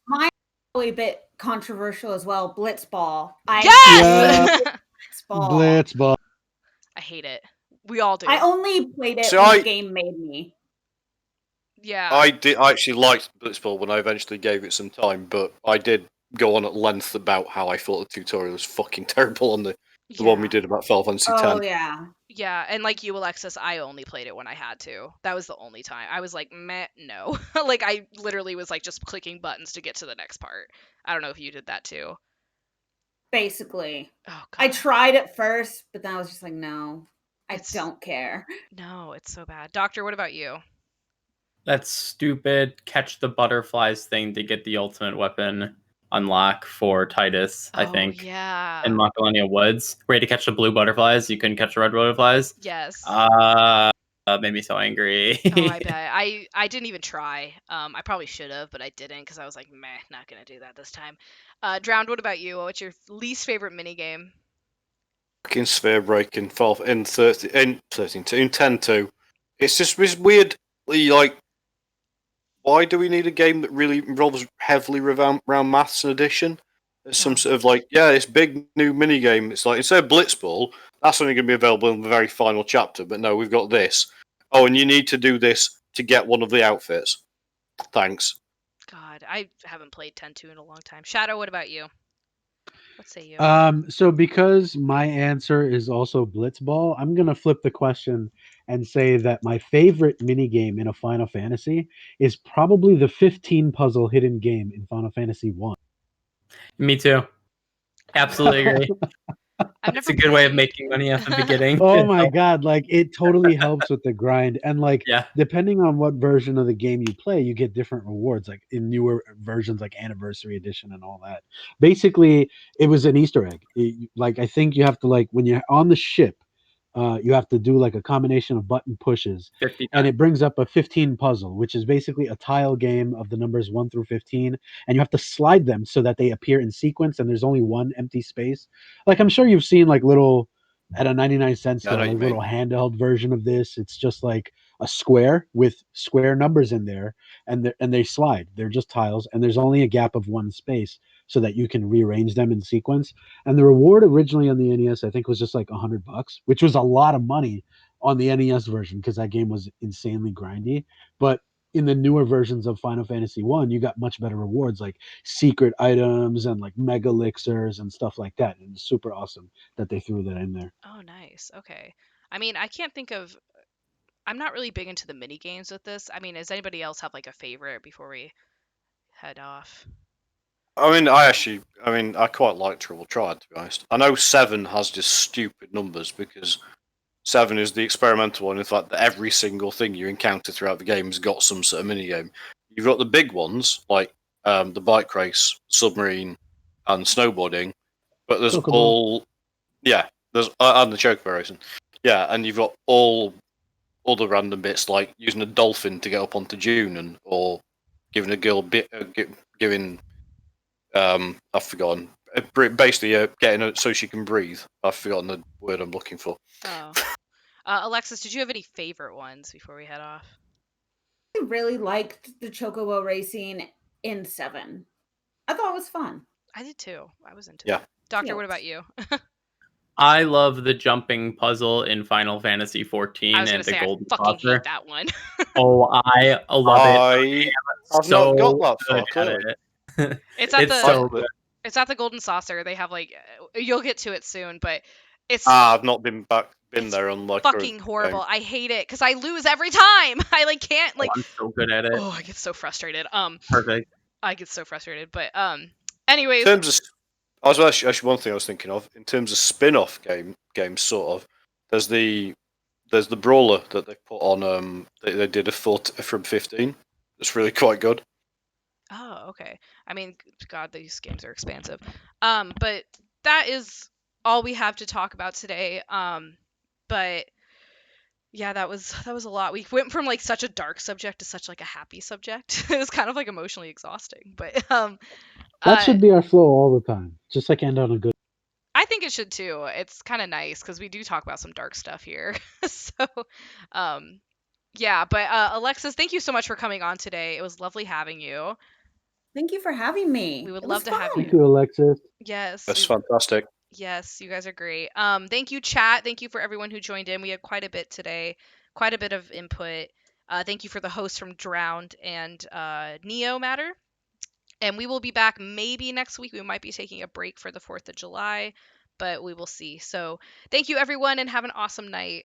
Mine probably a bit controversial as well. Blitzball. Yes! Blitzball. Blitzball. I hate it. We all do. I only played it So when the game made me. Yeah. I actually liked Blitzball when I eventually gave it some time, but I did go on at length about how I thought the tutorial was fucking terrible on the one we did about Final Fantasy X. Oh yeah. Yeah, and like you, Alexis, I only played it when I had to. That was the only time. I was like, meh, no. Like, I literally was like just clicking buttons to get to the next part. I don't know if you did that too. Basically. Oh, God. I tried at first, but then I was just like, no, I don't care. No, it's so bad. Doctor, what about you? That stupid catch the butterflies thing to get the ultimate weapon unlock for Titus, I think. Yeah. In Macalania Woods, where you had to catch the blue butterflies, you couldn't catch the red butterflies. Yes. Made me so angry. Oh, I bet. I didn't even try. I probably should have, but I didn't because I was like, meh, not gonna do that this time. Drowned, what about you? What's your least favorite minigame? Fucking sphere break in 10-2. It's just this weirdly like. Why do we need a game that really involves heavily around maths and addition? There's some sort of like, this big new mini game. It's like instead of Blitzball, that's only going to be available in the very final chapter. But no, we've got this. Oh, and you need to do this to get one of the outfits. Thanks. God, I haven't played 10-2 in a long time. Shadow, what about you? What say you? So because my answer is also Blitzball, I'm gonna flip the question and say that my favorite mini game in a Final Fantasy is probably the 15 puzzle hidden game in Final Fantasy 1. Me too. Absolutely agree. It's a good way of making money at the beginning. Oh my god, like it totally helps with the grind. And like Yeah. depending on what version of the game you play, you get different rewards, like in newer versions like Anniversary Edition and all that. Basically, it was an Easter egg. Like I think you have to like when you're on the ship, you have to do like a combination of button pushes 50 and times. it brings up a 15 puzzle, which is basically a tile game of the numbers 1 through 15, and you have to slide them so that they appear in sequence and there's only one empty space. Like I'm sure you've seen like little at a 99-cent store, like little handheld version of this. It's just like a square with square numbers in there, and they slide. They're just tiles, and there's only a gap of one space so that you can rearrange them in sequence. And the reward originally on the NES, I think, was just like $100, which was a lot of money on the NES version because that game was insanely grindy. But in the newer versions of Final Fantasy One, you got much better rewards like secret items and like mega elixirs and stuff like that. And it's super awesome that they threw that in there. Oh, nice. Okay. I mean, I can't think of. I'm not really big into the mini games with this. I mean, does anybody else have like a favorite before we head off? I quite like Triple Triad, to be honest. I know 7 has just stupid numbers because 7 is the experimental one. In fact, that every single thing you encounter throughout the game has got some sort of minigame. You've got the big ones, like the bike race, submarine, and snowboarding. But there's Chocobo. there's and the chocobo racing. Yeah, and you've got all other random bits like using a dolphin to get up onto Dune, or giving a girl giving I've forgotten. Basically, getting her so she can breathe. I've forgotten the word I'm looking for. Oh. Alexis, did you have any favorite ones before we head off? I really liked the chocobo racing in 7. I thought it was fun. I did too. I was into it. Doctor, what about you? I love the jumping puzzle in Final Fantasy 14 and the golden I fucking saucer. hate that one. Oh, I love it. I've not got that far. It's at the so good. It's at the golden saucer. They have like you'll get to it soon, but it's I've not been there on like fucking horrible. I hate it because I lose every time. I like can't like. I'm so good at it. Oh, I get so frustrated. Perfect. I get so frustrated, but anyways. In terms of, actually one thing I was thinking of in terms of spin-off games, sort of. There's the brawler that they put on. They did a foot from 15. It's really quite good. Oh, okay. I mean, God, these games are expansive. But that is all we have to talk about today. But yeah, that was a lot. We went from like such a dark subject to such like a happy subject. It was kind of like emotionally exhausting. But that should be our flow all the time. Just like end on a good. I think it should too. It's kind of nice because we do talk about some dark stuff here. So, yeah. But Alexis, thank you so much for coming on today. It was lovely having you. Thank you for having me. We would love to have you. Thank you, Alexis. Yes. That's fantastic. Yes, you guys are great. Thank you, chat. Thank you for everyone who joined in. We had quite a bit today, quite a bit of input. Thank you for the hosts from Drowned and Neo Matter. And we will be back maybe next week. We might be taking a break for the 4th of July, but we will see. So thank you, everyone, and have an awesome night.